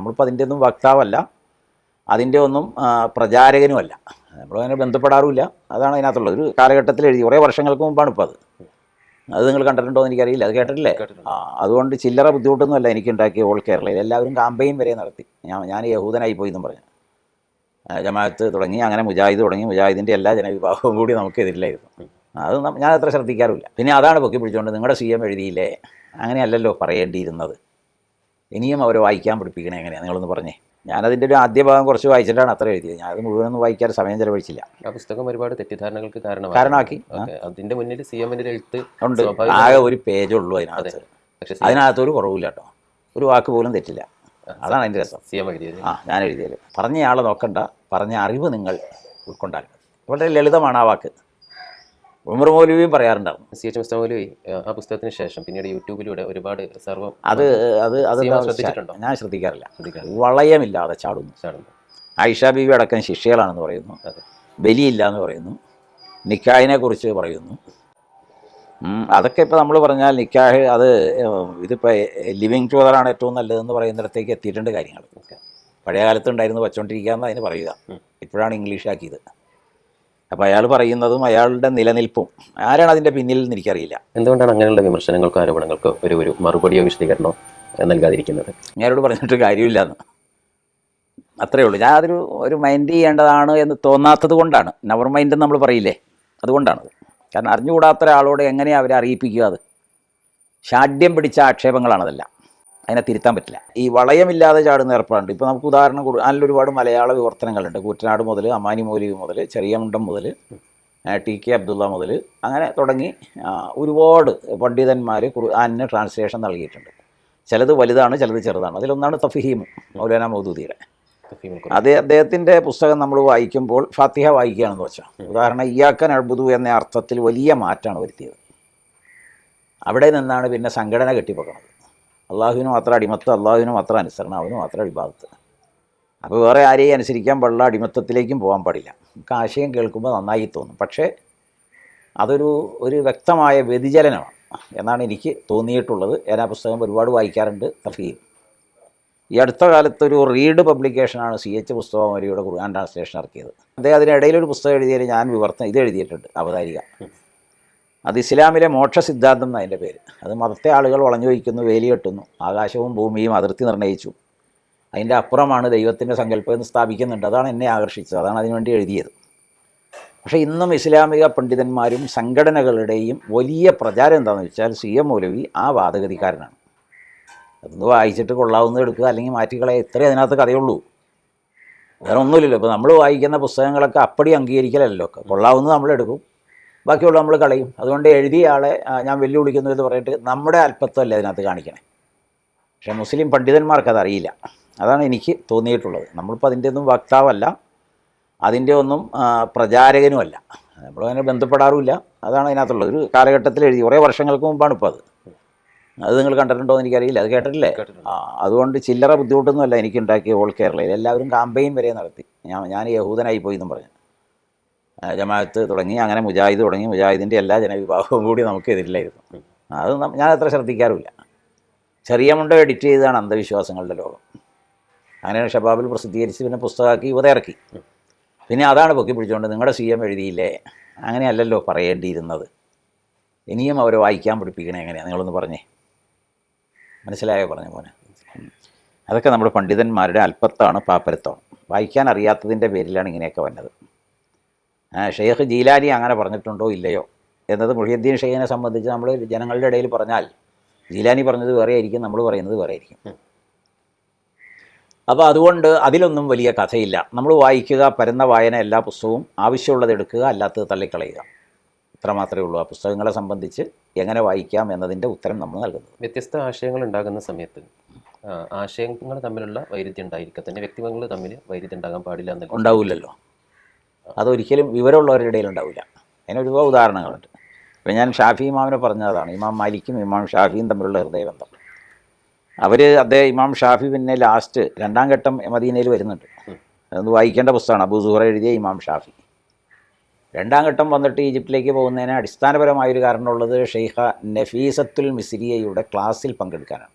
നമ്മളിപ്പോൾ അതിൻ്റെ ഒന്നും വക്താവല്ല, അതിൻ്റെ ഒന്നും പ്രചാരകനുമല്ല, നമ്മളങ്ങനെ ബന്ധപ്പെടാറുമില്ല. അതാണ് അതിനകത്തുള്ളത്. ഒരു കാലഘട്ടത്തിൽ എഴുതി, കുറേ വർഷങ്ങൾക്ക് മുമ്പാണ് ഇപ്പോൾ അത് നിങ്ങൾ കണ്ടിട്ടുണ്ടോ എന്ന് എനിക്കറിയില്ല. അത് കേട്ടിട്ടില്ലേ? അതുകൊണ്ട് ചില്ലറ ബുദ്ധിമുട്ടൊന്നുമല്ല എനിക്കുണ്ടാക്കിയ ഓൾ കേരളയിൽ. എല്ലാവരും കാമ്പയിൻ വരെ നടത്തി. ഞാൻ യഹൂദനായി പോയി എന്നും പറഞ്ഞു. ജമാഅത്ത് തുടങ്ങി, അങ്ങനെ മുജാഹിദ് തുടങ്ങി. മുജാഹിദിൻ്റെ എല്ലാ ജനവിഭാഗവും കൂടി നമുക്കെതിരില്ലായിരുന്നു. അത് ഞാൻ അത്ര ശ്രദ്ധിക്കാറില്ല. പിന്നെ അതാണ് പൊക്കി പിടിച്ചുകൊണ്ട് നിങ്ങളുടെ CM എഴുതിയില്ലേ, അങ്ങനെയല്ലല്ലോ പറയേണ്ടിയിരുന്നത്, ഇനിയും അവരെ വായിക്കാൻ പഠിപ്പിക്കണേ എങ്ങനെയാണ് നിങ്ങളൊന്ന് പറഞ്ഞേ. ഞാനതിൻ്റെ ഒരു ആദ്യ ഭാഗം കുറച്ച് വായിച്ചിട്ടാണ് അത്ര എഴുതിയത്. ഞാനത് മുഴുവനൊന്നും വായിക്കാൻ സമയം ചെലവഴിച്ചില്ല. ആ പുസ്തകം ഒരുപാട് തെറ്റിദ്ധാരണകൾക്ക് കാരണമാക്കി. അതിൻ്റെ മുന്നിൽ CMൻ്റെ എഴുത്ത് ഉണ്ട്. ആകെ ഒരു പേജുള്ളൂ അതിനകത്ത്. അതിനകത്തൊരു കുറവില്ല കേട്ടോ, ഒരു വാക്ക് പോലും തെറ്റില്ല. അതാണ് അതിൻ്റെ രസം. CM എഴുതിയത്. ഞാൻ എഴുതിയത്. പറഞ്ഞയാളെ നോക്കണ്ട, പറഞ്ഞ അറിവ് നിങ്ങൾ ഉൾക്കൊണ്ടാൽ മതി. വളരെ ലളിതമാണ് ആ വാക്ക്. ഉമർ മൗലവിയും പറയാറുണ്ടായിരുന്നു. CH മുസ്തഫ മൗലവി ആ പുസ്തകത്തിന് ശേഷം പിന്നീട് യൂട്യൂബിലൂടെ ഒരുപാട് സർവ്വം അത് ഞാൻ ശ്രദ്ധിക്കാറില്ല. വളയമില്ലാതെ ചാടുന്നു. ആയിഷ ബീവി അടക്കം ശിഷ്യകളാണെന്ന് പറയുന്നു, ബലിയില്ല എന്ന് പറയുന്നു, നിക്കാഹിനെ കുറിച്ച് പറയുന്നു. അതൊക്കെ ഇപ്പോൾ നമ്മൾ പറഞ്ഞാൽ നിക്കാഹ് അത് ഇതിപ്പോൾ ലിവിങ് ടുഗദറാണ് ഏറ്റവും നല്ലതെന്ന് പറയുന്നിടത്തേക്ക് എത്തിയിട്ടുണ്ട് കാര്യങ്ങൾ. പഴയ കാലത്ത് ഉണ്ടായിരുന്നു വച്ചുകൊണ്ടിരിക്കുക എന്ന് അതിന് പറയുക. ഇപ്പോഴാണ് ഇംഗ്ലീഷാക്കിയത്. അപ്പോൾ അയാൾ പറയുന്നതും അയാളുടെ നിലനിൽപ്പും ആരാണ് അതിൻ്റെ പിന്നിൽ എന്ന് എനിക്കറിയില്ല. എന്തുകൊണ്ടാണ് അങ്ങനെയുള്ള വിമർശനങ്ങൾക്കോ ആരോപണങ്ങൾക്കോ ഒരു മറുപടിയോ വിശദീകരണമോ നൽകാതിരിക്കുന്നത്? ഞാനോട് പറഞ്ഞിട്ട് കാര്യമില്ലെന്ന്, അത്രയേ ഉള്ളൂ. ഞാൻ ഒരു മൈൻഡ് ചെയ്യേണ്ടതാണ് എന്ന് തോന്നാത്തത് കൊണ്ടാണ്. നെവർ മൈൻഡ് എന്ന് നമ്മൾ പറയില്ലേ, അതുകൊണ്ടാണത്. കാരണം അറിഞ്ഞുകൂടാത്ത ഒരാളോട് എങ്ങനെയാണ് അവരെ അറിയിപ്പിക്കുക? അത് ഷാഢ്യം പിടിച്ച ആക്ഷേപങ്ങളാണതെല്ലാം. അതിനെ തിരുത്താൻ പറ്റില്ല. ഈ വളയമില്ലാതെ ചാടുന്ന ഏർപ്പാടുണ്ട്. ഇപ്പോൾ നമുക്ക് ഉദാഹരണം അതിൽ ഒരുപാട് മലയാള വിവർത്തനങ്ങളുണ്ട്. കൂറ്റനാട് മുതൽ, അമാനി മൗലവി മുതൽ, ചെറിയമുണ്ടം മുതൽ, TK അബ്ദുള്ള മുതൽ, അങ്ങനെ തുടങ്ങി ഒരുപാട് പണ്ഡിതന്മാർ ഖുർആനിന് ട്രാൻസ്ലേഷൻ നൽകിയിട്ടുണ്ട്. ചിലത് വലുതാണ്, ചിലത് ചെറുതാണ്. അതിലൊന്നാണ് തഫ്ഹീം മൗലാന മൗദൂദിയുടെ. അദ്ദേഹത്തിൻ്റെ പുസ്തകം നമ്മൾ വായിക്കുമ്പോൾ ഫാത്തിഹ വായിക്കുകയാണെന്ന് വെച്ചാൽ, ഉദാഹരണം ഇയ്യാക്ക നഅ്ബുദു എന്ന അർത്ഥത്തിൽ വലിയ മാറ്റമാണ് വരുത്തിയത്. അവിടെ നിന്നാണ് പിന്നെ സംഘടന കെട്ടിപ്പൊക്കുന്നത്. അള്ളാഹുവിന് മാത്രം അടിമത്തം, അള്ളാഹുവിന് മാത്രം അനുസരണം, അവന് മാത്രം ഇബാദത്ത്. അപ്പോൾ വേറെ ആരെയും അനുസരിക്കാൻ പാടില്ല, അടിമത്തത്തിലേക്കും പോകാൻ പാടില്ല. നമുക്ക് ആശയം കേൾക്കുമ്പോൾ നന്നായി തോന്നും, പക്ഷേ അതൊരു വ്യക്തമായ വ്യതിചലനമാണ് എന്നാണ് എനിക്ക് തോന്നിയിട്ടുള്ളത്. ഞാൻ ആ പുസ്തകം ഒരുപാട് വായിക്കാറുണ്ട്. തഫ്ഹീം ഈ അടുത്ത കാലത്തൊരു റീഡ് പബ്ലിക്കേഷനാണ് CH മുസ്തഫ മൗലവിയുടെ ഖുർആൻ ട്രാൻസ്ലേഷൻ ഇറക്കിയത്. അദ്ദേഹം അതിനിടയിലൊരു പുസ്തകം എഴുതിയതിൽ ഞാൻ ഇത് എഴുതിയിട്ടുണ്ട്, അവതാരിക. അത് ഇസ്ലാമിലെ മോക്ഷ സിദ്ധാന്തം എന്നതിൻ്റെ പേര്. അത് മതത്തെ ആളുകൾ വളഞ്ഞു വയ്ക്കുന്നു, വേലി കെട്ടുന്നു, ആകാശവും ഭൂമിയും അതിർത്തി നിർണ്ണയിച്ചു, അതിൻ്റെ അപ്പുറമാണ് ദൈവത്തിൻ്റെ സങ്കല്പം എന്ന് സ്ഥാപിക്കുന്നുണ്ട്. അതാണ് എന്നെ ആകർഷിച്ചത്, അതാണ് അതിനുവേണ്ടി എഴുതിയത്. പക്ഷേ ഇന്നും ഇസ്ലാമിക പണ്ഡിതന്മാരും സംഘടനകളുടെയും വലിയ പ്രചാരം എന്താണെന്ന് വെച്ചാൽ CM മൗലവി ആ വാദഗതിക്കാരനാണ്. അതൊന്ന് വായിച്ചിട്ട് കൊള്ളാവുന്നത് എടുക്കുക, അല്ലെങ്കിൽ മാറ്റിക്കളയുക, ഇത്രേ അതിനകത്ത് കഥയുള്ളൂ. വേറെ ഒന്നുമില്ലല്ലോ. ഇപ്പോൾ നമ്മൾ വായിക്കുന്ന പുസ്തകങ്ങളൊക്കെ അപ്പടി അംഗീകരിക്കലല്ലോ. കൊള്ളാവുന്നത് നമ്മളെടുക്കും, ബാക്കിയുള്ള നമ്മൾ കളയും. അതുകൊണ്ട് എഴുതിയ ആളെ ഞാൻ വെല്ലുവിളിക്കുന്നു എന്ന് പറഞ്ഞിട്ട് നമ്മുടെ അല്പത്വമല്ലേ അതിനകത്ത് കാണിക്കണേ. പക്ഷേ മുസ്ലിം പണ്ഡിതന്മാർക്കത് അറിയില്ല. അതാണ് എനിക്ക് തോന്നിയിട്ടുള്ളത്. നമ്മളിപ്പോൾ അതിൻ്റെ ഒന്നും വക്താവല്ല, അതിൻ്റെ ഒന്നും പ്രചാരകനുമല്ല, നമ്മളങ്ങനെ ബന്ധപ്പെടാറുമില്ല. അതാണ് അതിനകത്തുള്ളത്. ഒരു കാലഘട്ടത്തിൽ എഴുതി, കുറേ വർഷങ്ങൾക്ക് മുമ്പാണ് ഇപ്പോൾ അത് നിങ്ങൾ കണ്ടിട്ടുണ്ടോ എന്ന് എനിക്കറിയില്ല. അത് കേട്ടിട്ടില്ലേ? അതുകൊണ്ട് ചില്ലറ ബുദ്ധിമുട്ടൊന്നുമല്ല എനിക്കുണ്ടാക്കിയ ഓൾ കേരളയിൽ. എല്ലാവരും കാമ്പയിൻ വരെ നടത്തി. ഞാൻ യഹൂദനായി പോയി എന്നും പറഞ്ഞു. ജമാഅത്ത് തുടങ്ങി, അങ്ങനെ മുജാഹിദ് തുടങ്ങി. മുജാഹിദിൻ്റെ എല്ലാ ജനവിഭാഗവും കൂടി നമുക്കെതിരില്ലായിരുന്നു. അത് ഞാൻ അത്ര ശ്രദ്ധിക്കാറില്ല. ചെറിയ മുണ്ട എഡിറ്റ് ചെയ്താണ് അന്ധവിശ്വാസങ്ങളുടെ ലോകം. അങ്ങനെയാണ് ഷബാബിൽ പ്രസിദ്ധീകരിച്ച് പിന്നെ പുസ്തകമാക്കി യുവത ഇറക്കി. പിന്നെ അതാണ് പൊക്കി പിടിച്ചുകൊണ്ട് നിങ്ങളുടെ CM എഴുതിയില്ലേ, അങ്ങനെയല്ലല്ലോ പറയേണ്ടിയിരുന്നത്, ഇനിയും അവരെ വായിക്കാൻ പഠിപ്പിക്കണേ എങ്ങനെയാണ് നിങ്ങളൊന്ന് പറഞ്ഞേ. മനസ്സിലായോ പറഞ്ഞ പോലെ? അതൊക്കെ നമ്മുടെ പണ്ഡിതന്മാരുടെ അല്പത്താണ്, പാപ്പരത്വമാണ്. വായിക്കാൻ അറിയാത്തതിൻ്റെ പേരിലാണ് ഇങ്ങനെയൊക്കെ വന്നത്. ഷെയ്ഖ് ജീലാനി അങ്ങനെ പറഞ്ഞിട്ടുണ്ടോ ഇല്ലയോ എന്നത് മുഹിയുദ്ദീൻ ഷെയ്ഖിനെ സംബന്ധിച്ച് നമ്മൾ ജനങ്ങളുടെ ഇടയിൽ പറഞ്ഞാൽ ജീലാനി പറഞ്ഞത് വേറെ ആയിരിക്കും, നമ്മൾ പറയുന്നത് വേറെ ആയിരിക്കും. അപ്പോൾ അതുകൊണ്ട് അതിലൊന്നും വലിയ കഥയില്ല. നമ്മൾ വായിക്കുക, പരന്ന വായന, എല്ലാ പുസ്തകവും ആവശ്യമുള്ളത് എടുക്കുക, അല്ലാത്തത് തള്ളിക്കളയുക, ഇത്ര മാത്രമേ ഉള്ളൂ. ആ പുസ്തകങ്ങളെ സംബന്ധിച്ച് എങ്ങനെ വായിക്കാം എന്നതിൻ്റെ ഉത്തരം നമ്മൾ നൽകുന്നത്. വ്യത്യസ്ത ആശയങ്ങൾ ഉണ്ടാകുന്ന സമയത്ത് ആശയങ്ങൾ തമ്മിലുള്ള വൈരുദ്ധ്യം ഉണ്ടായിരിക്കുക തന്നെ, വ്യക്തികൾ തമ്മിൽ വൈരുദ്ധ്യം ഉണ്ടാകാൻ പാടില്ല എന്നല്ല. ഉണ്ടാവില്ലല്ലോ, അതൊരിക്കലും വിവരമുള്ളവരുടെ ഇടയിൽ ഉണ്ടാവില്ല. അതിന് ഒരുപാട് ഉദാഹരണങ്ങളുണ്ട്. ഇപ്പോൾ ഞാൻ ഷാഫി ഇമാമിനെ പറഞ്ഞതാണ്, ഇമാം മാലിക്കും ഇമാം ഷാഫിയും തമ്മിലുള്ള ഹൃദയബന്ധം. ഇമാം ഷാഫി പിന്നെ ലാസ്റ്റ് 2ാം ഘട്ടം മദീനയിൽ വരുന്നുണ്ട്. അതൊന്ന് വായിക്കേണ്ട പുസ്തകമാണ്. അബൂ സുഹറ എഴുതിയ ഇമാം ഷാഫി. 2ാം ഘട്ടം വന്നിട്ട് ഈജിപ്തിലേക്ക് പോകുന്നതിന് അടിസ്ഥാനപരമായൊരു കാരണമുള്ളത് ഷെയ്ഖ നഫീസത്തുൽ മിസ്രിയയുടെ ക്ലാസ്സിൽ പങ്കെടുക്കാനാണ്.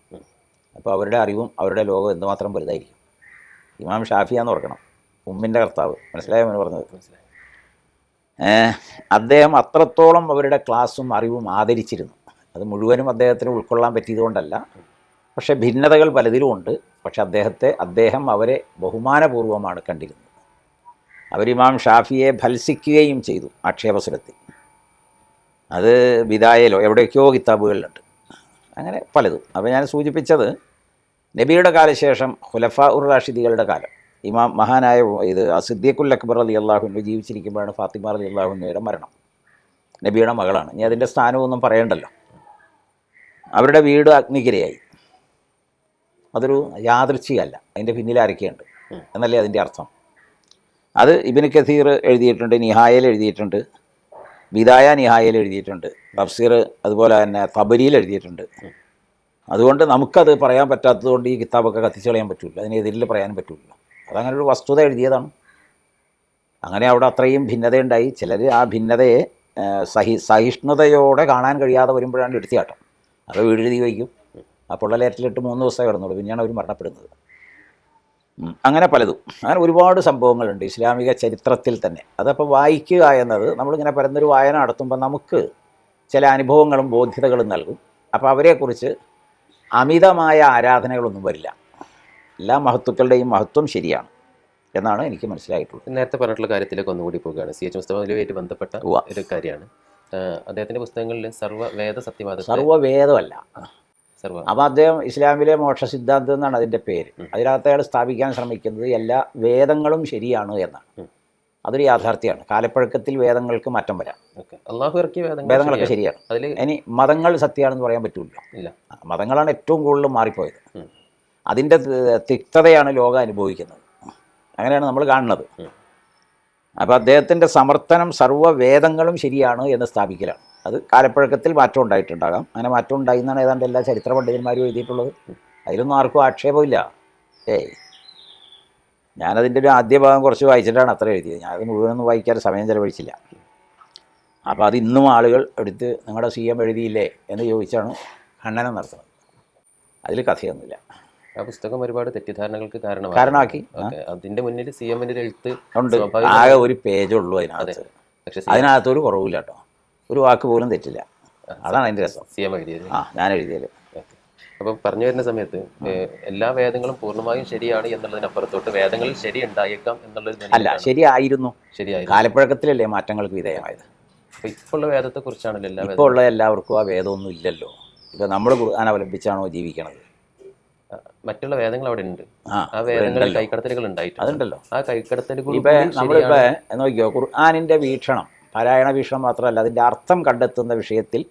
അപ്പോൾ അവരുടെ അറിവും അവരുടെ ലോകം എന്തുമാത്രം വലുതായിരിക്കും. ഇമാം ഷാഫിയാന്ന് ഓർക്കണം, ഉമ്മിൻ്റെ കർത്താവ്. മനസ്സിലായോ എന്ന് പറഞ്ഞത്? മനസ്സിലായി. അദ്ദേഹം അത്രത്തോളം അവരുടെ ക്ലാസ്സും അറിവും ആദരിച്ചിരുന്നു. അത് മുഴുവനും അദ്ദേഹത്തിന് ഉൾക്കൊള്ളാൻ പറ്റിയതുകൊണ്ടല്ല, പക്ഷേ ഭിന്നതകൾ പലതിലും ഉണ്ട്. പക്ഷെ അദ്ദേഹം അവരെ ബഹുമാനപൂർവ്വമാണ് കണ്ടിരുന്നത്. അവരിമാം ഷാഫിയെ ഭത്സിക്കുകയും ചെയ്തു ആക്ഷേപസ്വരത്തിൽ. അത് ബിദായയിലോ എവിടെയൊക്കെയോ കിതാബുകളിലുണ്ട്. അങ്ങനെ പലതും. അപ്പോൾ ഞാൻ സൂചിപ്പിച്ചത് നബിയുടെ കാലശേഷം ഖുലഫാ ഉർ റാഷിദികളുടെ കാലം, ഇമാം മഹാനായ ഇത് സിദ്ദീഖുൽ അക്ബർ റളിയല്ലാഹു അൻഹു ജീവിച്ചിരിക്കുമ്പോഴാണ് ഫാത്തിമ റളിയല്ലാഹു അൻഹയുടെ മരണം. നബിയുടെ മകളാണ്. ഇനി അതിൻ്റെ സ്ഥാനമൊന്നും പറയണ്ടല്ലോ. അവരുടെ വീട് അഗ്നിക്കിരയായി. അതൊരു യാദൃച്ഛികമല്ല, അതിൻ്റെ പിന്നിൽ ആരൊക്കെയുണ്ട് എന്നല്ലേ അതിൻ്റെ അർത്ഥം. അത് ഇബ്നു കസീർ എഴുതിയിട്ടുണ്ട്, നിഹായയിൽ എഴുതിയിട്ടുണ്ട്, ബിദായ നിഹായയിൽ എഴുതിയിട്ടുണ്ട്, തഫ്സീർ അതുപോലെ തന്നെ തബരിയിൽ എഴുതിയിട്ടുണ്ട്. അതുകൊണ്ട് നമുക്കത് പറയാൻ പറ്റാത്തതുകൊണ്ട് ഈ കിതാബൊക്കെ കത്തിച്ച് കളയാൻ പറ്റില്ല, അതിനെതിരിൽ പറയാനും പറ്റില്ല. അതങ്ങനെ ഒരു വസ്തുത എഴുതിയതാണ്. അങ്ങനെ അവിടെ അത്രയും ഭിന്നതയുണ്ടായി. ചിലർ ആ ഭിന്നതയെ സഹിഷ്ണുതയോടെ കാണാൻ കഴിയാതെ വരുമ്പോഴാണ് എടുത്തിയാട്ടം. അത് വീടെഴുതി വയ്ക്കും, ആ പൊള്ളലേറ്റിലിട്ട് 3 ദിവസമേ കിടന്നുള്ളൂ, പിന്നെയാണ് അവർ മരണപ്പെടുന്നത്. അങ്ങനെ പലതും, അങ്ങനെ ഒരുപാട് സംഭവങ്ങളുണ്ട് ഇസ്ലാമിക ചരിത്രത്തിൽ തന്നെ. അതപ്പോൾ വായിക്കുക എന്നത് നമ്മളിങ്ങനെ പരന്നൊരു വായന നടത്തുമ്പോൾ നമുക്ക് ചില അനുഭവങ്ങളും ബോധ്യതകളും നൽകും. അപ്പോൾ അവരെക്കുറിച്ച് അമിതമായ ആരാധനകളൊന്നും വരില്ല. എല്ലാ മഹത്തുക്കളുടെയും മഹത്വം ശരിയാണ് എന്നാണ് എനിക്ക് മനസ്സിലായിട്ടുള്ളത്. നേരത്തെ പറഞ്ഞിട്ടുള്ള കാര്യത്തിലേക്ക് ഒന്നുകൂടി പോവുകയാണ്. സി എച്ച് മുസ്തഫ മൗലവിയുമായിട്ട് ബന്ധപ്പെട്ട ഒരു കാര്യമാണ്. അദ്ദേഹത്തിൻ്റെ പുസ്തകങ്ങളിൽ സർവ്വവേദ സത്യവാദം, സർവ്വവേദമല്ല, അപ്പോൾ അദ്ദേഹം ഇസ്ലാമിലെ മോക്ഷ സിദ്ധാന്തം എന്നാണ് അതിൻ്റെ പേര്. അതിനകത്ത് അയാൾ സ്ഥാപിക്കാൻ ശ്രമിക്കുന്നത് എല്ലാ വേദങ്ങളും ശരിയാണ് എന്നാണ്. അതൊരു യാഥാർത്ഥ്യമാണ്. കാലപ്പഴക്കത്തിൽ വേദങ്ങൾക്ക് മാറ്റം വരാം. അള്ളാഹു ഇറക്കിയ വേദങ്ങളൊക്കെ ശരിയാണ്. ഇനി മതങ്ങൾ സത്യമാണെന്ന് പറയാൻ പറ്റില്ല. മതങ്ങളാണ് ഏറ്റവും കൂടുതൽ മാറിപ്പോയത്. അതിൻ്റെ തിക്തതയാണ് ലോകം അനുഭവിക്കുന്നത്. അങ്ങനെയാണ് നമ്മൾ കാണുന്നത്. അപ്പോൾ അദ്ദേഹത്തിൻ്റെ സമർത്ഥനം സർവ്വവേദങ്ങളും ശരിയാണ് എന്ന് സ്ഥാപിക്കലാണ്. അത് കാലപ്പഴക്കത്തിൽ മാറ്റം ഉണ്ടായിട്ടുണ്ടാകാം. അങ്ങനെ മാറ്റം ഉണ്ടായി എന്നാണ് ഏതാണ്ട് എല്ലാ ചരിത്ര പണ്ഡിതന്മാരും എഴുതിയിട്ടുള്ളത്. അതിലൊന്നും ആർക്കും ആക്ഷേപമില്ല. ഞാനതിൻ്റെ ഒരു ആദ്യ ഭാഗം കുറച്ച് വായിച്ചിട്ടാണ് അത്ര എഴുതിയത്. ഞാനത് മുഴുവനൊന്നും വായിക്കാൻ സമയം ചിലവഴിച്ചില്ല. അപ്പോൾ അത് ഇന്നും ആളുകൾ എടുത്ത് നിങ്ങളുടെ CM എഴുതിയില്ലേ എന്ന് ചോദിച്ചാണ് ഖണ്ഡനം നടത്തുന്നത്. അതിൽ കഥയൊന്നുമില്ല. ആ പുസ്തകം ഒരുപാട് തെറ്റിദ്ധാരണകൾക്ക് കാരണമാക്കി. അതിൻ്റെ മുന്നിൽ CMൻ്റെ എഴുത്ത് ഉണ്ട്. ആകെ ഒരു പേജുള്ളൂ അതിനകത്ത്. അതിനകത്തൊരു കുറവില്ല കേട്ടോ, ഒരു വാക്ക് പോലും തെറ്റില്ല. അതാണ് അതിൻ്റെ രസം. CM എഴുതിയത്. ഞാൻ എഴുതിയത്. അപ്പം പറഞ്ഞു വരുന്ന സമയത്ത് എല്ലാ വേദങ്ങളും പൂർണ്ണമായും ശരിയാണ് എന്നുള്ളതിനപ്പുറത്തോട്ട് വേദങ്ങളിൽ ശരി ഉണ്ടായേക്കാം എന്നുള്ളത് അല്ല, ശരിയായിരുന്നു. കാലപ്പഴക്കത്തിലല്ലേ മാറ്റങ്ങൾക്ക് വിധേയമായത്. അപ്പോൾ ഇപ്പോൾ ഉള്ള വേദത്തെക്കുറിച്ചാണല്ലോ ഇപ്പോൾ ഉള്ള എല്ലാവർക്കും ആ വേദമൊന്നും ഇല്ലല്ലോ. ഇപ്പോൾ നമ്മൾ ഖുർആൻ അവലംബിച്ചാണോ ജീവിക്കണത്? മറ്റുള്ള വേദങ്ങൾ അവിടെ ഉണ്ട്. ആ വേദങ്ങളിൽ കൈക്കടത്തലുകൾ ഉണ്ടായിട്ടുണ്ട്. അതുണ്ടല്ലോ. ആ കൈക്കടത്തലുകൾ ഇപ്പം നമ്മളിപ്പോൾ നോക്കിയോ, ഖുർആനിൻ്റെ വീക്ഷണം, പാരായണ വീക്ഷണം മാത്രമല്ല, അതിൻ്റെ അർത്ഥം കണ്ടെത്തുന്ന വിഷയത്തിൽ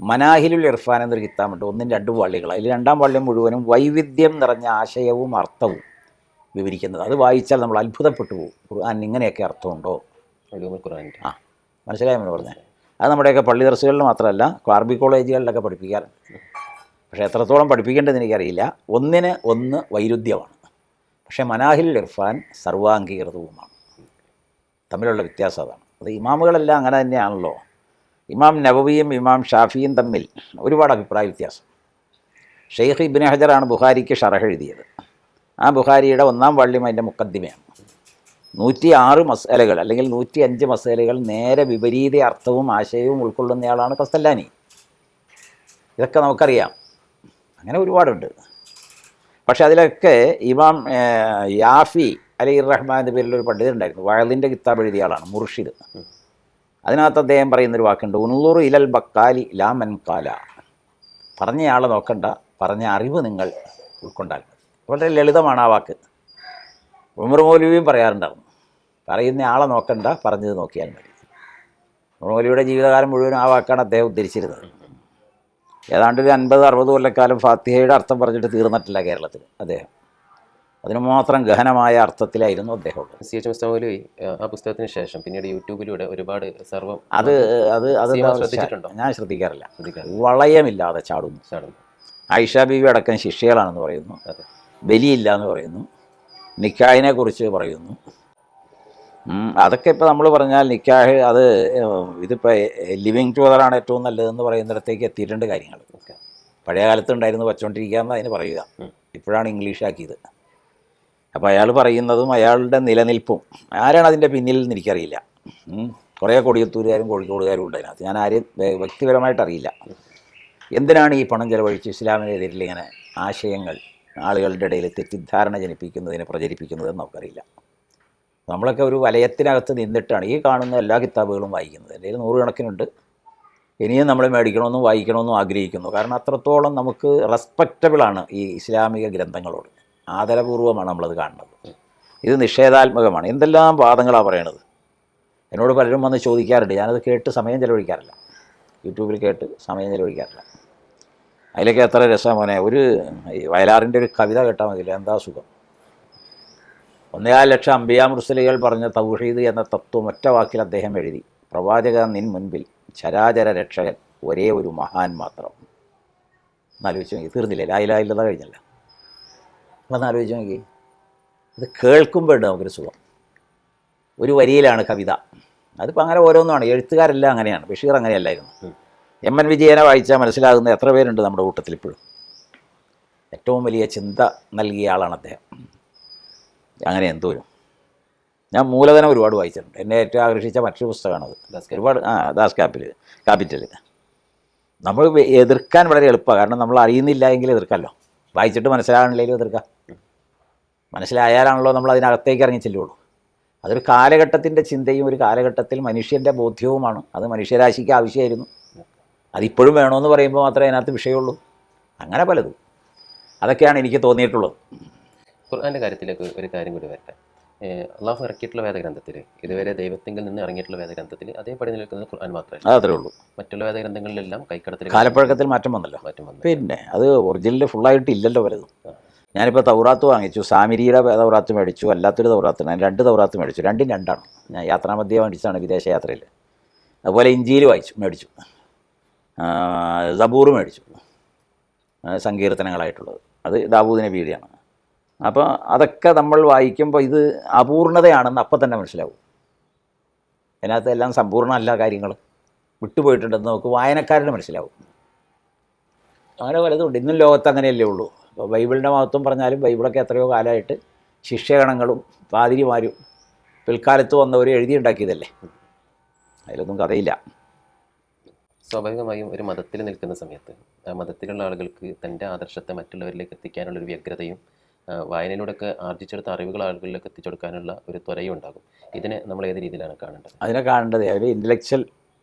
മനാഹിലുൽ ഇർഫാൻ എന്നൊരു കിതാബുണ്ട്. 1-2 വള്ളികൾ. അതിൽ 2-ാം വള്ളി മുഴുവനും വൈവിധ്യം നിറഞ്ഞ ആശയവും അർത്ഥവും വിവരിക്കുന്നത്. അത് വായിച്ചാൽ നമ്മൾ അത്ഭുതപ്പെട്ടു പോകും. ഖുർആൻ ഇങ്ങനെയൊക്കെ അർത്ഥമുണ്ടോ? മനസ്സിലായെന്ന് പറഞ്ഞാൽ അത് നമ്മുടെയൊക്കെ പള്ളി ദർസുകളിൽ മാത്രമല്ല, അറബി കോളേജുകളിലൊക്കെ പഠിപ്പിക്കാറുണ്ട്. പക്ഷേ എത്രത്തോളം പഠിപ്പിക്കേണ്ടതെന്ന് എനിക്കറിയില്ല. ഒന്നിന് ഒന്ന് വൈരുദ്ധ്യമാണ്. പക്ഷേ മനാഹിലുൽ ഇർഫാൻ സർവാംഗീകൃതവുമാണ്. തമ്മിലുള്ള വ്യത്യാസം അതാണ്. അത് ഇമാമുകളെല്ലാം അങ്ങനെ തന്നെയാണല്ലോ. ഇമാം നവവിയും ഇമാം ഷാഫിയും തമ്മിൽ ഒരുപാട് അഭിപ്രായ വ്യത്യാസം. ഷെയ്ഖ് ഇബ്നു ഹജറാണ് ബുഖാരിക്ക് ഷറഹ് എഴുതിയത്. ആ ബുഖാരിയുടെ 1-ാം വള്ളിയും അതിൻ്റെ മുഖദ്ദിമയാണ്. 106 മസലകൾ അല്ലെങ്കിൽ 105 മസലകൾ നേരെ വിപരീത അർത്ഥവും ആശയവും ഉൾക്കൊള്ളുന്നയാളാണ് ഖസ്തല്ലാനി. ഇതൊക്കെ നമുക്കറിയാം. അങ്ങനെ ഒരുപാടുണ്ട്. പക്ഷെ അതിലൊക്കെ ഇമാം യാഫി അലൈഹിർ റഹ്മാൻ്റെ പേരിലൊരു പണ്ഡിതനുണ്ടായിരുന്നു. വഅലിൻ്റെ കിതാബ് എഴുതിയ ആളാണ്, മുർഷിദ്. അതിനകത്ത് അദ്ദേഹം പറയുന്നൊരു വാക്കുണ്ട്, ഉൻളുറു ഇലൽ ബക്കാലി ലാ മൻ കാല. പറഞ്ഞയാളെ നോക്കണ്ട, പറഞ്ഞ അറിവ് നിങ്ങൾ ഉൾക്കൊണ്ടാൽ മതി. വളരെ ലളിതമാണ് ആ വാക്ക്. ഉമർ മൗലവിയും പറയാറുണ്ടായിരുന്നു, പറയുന്ന ആളെ നോക്കണ്ട, പറഞ്ഞത് നോക്കിയാൽ മതി. ഉമർ മൗലവിയുടെ ജീവിതകാലം മുഴുവനും ആ വാക്കാണ് അദ്ദേഹം ഉദ്ധരിച്ചിരുന്നത്. ഏതാണ്ട് ഒരു 50-60 കൊല്ലക്കാലം ഫാത്തിഹയുടെ അർത്ഥം പറഞ്ഞിട്ട് തീർന്നിട്ടില്ല കേരളത്തിൽ അദ്ദേഹം. അതിന് മാത്രം ഗഹനമായ അർത്ഥത്തിലായിരുന്നു അദ്ദേഹം. CH മുസ്തഫ മൗലവി ആ പുസ്തകത്തിന് ശേഷം പിന്നീട് യൂട്യൂബിലൂടെ ഒരുപാട് സർവ്വം അത് ഞാൻ ശ്രദ്ധിക്കാറില്ല. വളയമില്ലാതെ ചാടുന്നു. ആയിഷ ബീവി അടക്കം ശിഷ്യകളാണെന്ന് പറയുന്നു, ബലിയില്ല എന്ന് പറയുന്നു, നിക്കാഹിനെ കുറിച്ച് പറയുന്നു. അതൊക്കെ ഇപ്പോൾ നമ്മൾ പറഞ്ഞാൽ നിക്കാഹ് അത് ഇതിപ്പോൾ ലിവിങ് ടുഗദറാണ് ഏറ്റവും നല്ലതെന്ന് പറയുന്നിടത്തേക്ക് എത്തിയിട്ടുണ്ട് കാര്യങ്ങൾ. പഴയ കാലത്ത് ഉണ്ടായിരുന്നു വച്ചുകൊണ്ടിരിക്കുക എന്ന് അതിന് പറയുക. ഇപ്പോഴാണ് ഇംഗ്ലീഷാക്കിയത്. അപ്പോൾ അയാൾ പറയുന്നതും അയാളുടെ നിലനിൽപ്പും ആരാണ് അതിൻ്റെ പിന്നിൽ എന്ന് എനിക്കറിയില്ല. കുറേ കൊടിയത്തൂരുകാരും കോഴിക്കോടുകാരും ഉണ്ട് അതിനകത്ത്. ഞാൻ ആരെയും വ്യക്തിപരമായിട്ട് അറിയില്ല. എന്തിനാണ് ഈ പണം ചെലവഴിച്ച് ഇസ്ലാമിനെതിരിൽ ഇങ്ങനെ ആശയങ്ങൾ ആളുകളുടെ ഇടയിൽ തെറ്റിദ്ധാരണ ജനിപ്പിക്കുന്നതിനെ പ്രചരിപ്പിക്കുന്നതെന്ന് നമുക്കറിയില്ല. നമ്മളൊക്കെ ഒരു വലയത്തിനകത്ത് നിന്നിട്ടാണ് ഈ കാണുന്ന എല്ലാ കിതാബുകളും വായിക്കുന്നത്. എൻ്റെ കയ്യിൽ 100 കണക്കിനുണ്ട്. ഇനിയും നമ്മൾ മേടിക്കണമെന്നും വായിക്കണമെന്നും ആഗ്രഹിക്കുന്നു. കാരണം അത്രത്തോളം നമുക്ക് റെസ്പെക്റ്റബിളാണ് ഈ ഇസ്ലാമിക ഗ്രന്ഥങ്ങളോട്. ആദരപൂർവ്വമാണ് നമ്മളത് കാണുന്നത്. ഇത് നിഷേധാത്മകമാണ്. എന്തെല്ലാം വാദങ്ങളാണ് പറയണത്. എന്നോട് പലരും വന്ന് ചോദിക്കാറുണ്ട്. ഞാനത് കേട്ട് സമയം ചെലവഴിക്കാറില്ല. യൂട്യൂബിൽ കേട്ട് സമയം ചെലവഴിക്കാറില്ല. അതിലൊക്കെ എത്ര രസം മോനെ. ഒരു വയലാറിൻ്റെ ഒരു കവിത കേട്ടാൽ മതിയില്ല, എന്താ സുഖം. 1.5 ലക്ഷം അംബിയാ മുർസലുകൾ പറഞ്ഞ തൗഹീദ് എന്ന തത്വം ഒറ്റ വാക്കിൽ അദ്ദേഹം എഴുതി. പ്രവാചക നിൻ മുൻപിൽ ചരാചര രക്ഷകൻ ഒരേ ഒരു മഹാൻ മാത്രം. എന്നാലോചിച്ച് നോക്കി. തീർന്നില്ലേ? ലാ ഇലാഹ ഇല്ലല്ലാഹ് കഴിഞ്ഞല്ല. അതൊന്നാലോചിച്ച് നോക്കി. ഇത് കേൾക്കുമ്പോഴുണ്ട് നമുക്കൊരു സുഖം. ഒരു വരിയിലാണ് കവിത. അതിപ്പോൾ അങ്ങനെ ഓരോന്നാണ്. എഴുത്തുകാരെല്ലാം അങ്ങനെയാണ്. ബഷീർ അങ്ങനെയല്ലായിരുന്നു. എം.എൻ. വിജയനെ വായിച്ചാൽ മനസ്സിലാകുന്ന എത്ര പേരുണ്ട് നമ്മുടെ കൂട്ടത്തിൽ ഇപ്പോഴും. ഏറ്റവും വലിയ ചിന്ത നൽകിയ ആളാണ് അദ്ദേഹം. അങ്ങനെ എന്തോരും. ഞാൻ മൂലധനം ഒരുപാട് വായിച്ചിട്ടുണ്ട്. എന്നെ ഏറ്റവും ആകർഷിച്ച മറ്റൊരു പുസ്തകമാണത്. ഒരുപാട് ദാസ് ക്യാപിറ്റൽ. നമ്മൾ എതിർക്കാൻ വളരെ എളുപ്പമാണ്. കാരണം നമ്മൾ അറിയുന്നില്ല എങ്കിൽ എതിർക്കാമല്ലോ. വായിച്ചിട്ട് മനസ്സിലാകണില്ലെങ്കിലും എതിർക്കാം. മനസ്സിലായാലാണല്ലോ നമ്മൾ അതിനകത്തേക്ക് ഇറങ്ങി ചെല്ലുള്ളൂ. അതൊരു കാലഘട്ടത്തിൻ്റെ ചിന്തയും ഒരു കാലഘട്ടത്തിൽ മനുഷ്യൻ്റെ ബോധ്യവുമാണ്. അത് മനുഷ്യരാശിക്ക് ആവശ്യമായിരുന്നു. അതിപ്പോഴും വേണമെന്ന് പറയുമ്പോൾ മാത്രമേ അതിനകത്ത് വിഷയമുള്ളൂ. അങ്ങനെ പലതും. അതൊക്കെയാണ് എനിക്ക് തോന്നിയിട്ടുള്ളത്. ഖുർആൻ്റെ കാര്യത്തിലേക്ക് ഒരു കാര്യം കൂടി വരട്ടെ. അള്ളാഹു ഇറക്കിയിട്ടുള്ള വേദഗ്രന്ഥത്തിൽ, ഇതുവരെ ദൈവത്തിങ്കിൽ നിന്ന് ഇറങ്ങിയിട്ടുള്ള വേദഗ്രന്ഥത്തിൽ അതേപടി നിൽക്കുന്നത് ഖുർആൻ മാത്രമേ. അത്രേ ഉള്ളൂ. മറ്റുള്ള വേദഗ്രന്ഥങ്ങളിലെല്ലാം കൈക്കടത്തിൽ കാലപ്പഴക്കത്തിൽ മാറ്റം വന്നല്ലോ. പിന്നെ അത് ഒറിജിനൽ ഫുള്ളായിട്ട് ഇല്ലല്ലോ പലതും. ഞാനിപ്പോൾ തൗറാത്ത് വാങ്ങിച്ചു. സാമിരിയുടെ തൗറാത്ത് മേടിച്ചു. അല്ലാത്തൊരു തൗറാത്ത്. ഞാൻ 2 തൗറാത്ത് മേടിച്ചു. രണ്ടും രണ്ടാണ്. ഞാൻ യാത്രാമധ്യേ മേടിച്ചതാണ് വിദേശ യാത്രയിൽ. അതുപോലെ ഇഞ്ചീൽ മേടിച്ചു. സബൂർ മേടിച്ചു. സങ്കീർത്തനങ്ങളായിട്ടുള്ളത്. അത് ദാവൂദ് നബിയുടെയാണ്. അപ്പോൾ അതൊക്കെ നമ്മൾ വായിക്കുമ്പോൾ ഇത് അപൂർണതയാണെന്ന് അപ്പം തന്നെ മനസ്സിലാവും. അതിനകത്ത് എല്ലാം സമ്പൂർണ്ണമല്ല, കാര്യങ്ങൾ വിട്ടുപോയിട്ടുണ്ടെന്ന് നമുക്ക് വായനക്കാരന് മനസ്സിലാവും. അങ്ങനെ പലതുണ്ട്. ഇന്നും ലോകത്ത് അങ്ങനെയല്ലേ ഉള്ളൂ. ഇപ്പോൾ ബൈബിളിൻ്റെ മഹത്വം പറഞ്ഞാലും ബൈബിളൊക്കെ എത്രയോ കാലമായിട്ട് ശിഷ്യഗണങ്ങളും പാതിരിമാരും പിൽക്കാലത്ത് വന്നവർ എഴുതിയുണ്ടാക്കിയതല്ലേ. അതിലൊന്നും കഥയില്ല. സ്വാഭാവികമായും ഒരു മതത്തിൽ നിൽക്കുന്ന സമയത്ത് ആ മതത്തിലുള്ള ആളുകൾക്ക് തൻ്റെ ആദർശത്തെ മറ്റുള്ളവരിലേക്ക് എത്തിക്കാനുള്ളൊരു വ്യഗ്രതയും വായനയിലൂടെയൊക്കെ ആർജിച്ചെടുത്ത അറിവുകൾ ആളുകളിലേക്ക് എത്തിച്ചെടുക്കാനുള്ള ഒരു ത്വരയും ഉണ്ടാകും. ഇതിനെ നമ്മൾ ഏത് രീതിയിലാണ് കാണേണ്ടത്? അതിനെ കാണേണ്ടത് ഒരു ഇൻ്റലക്ച്വൽ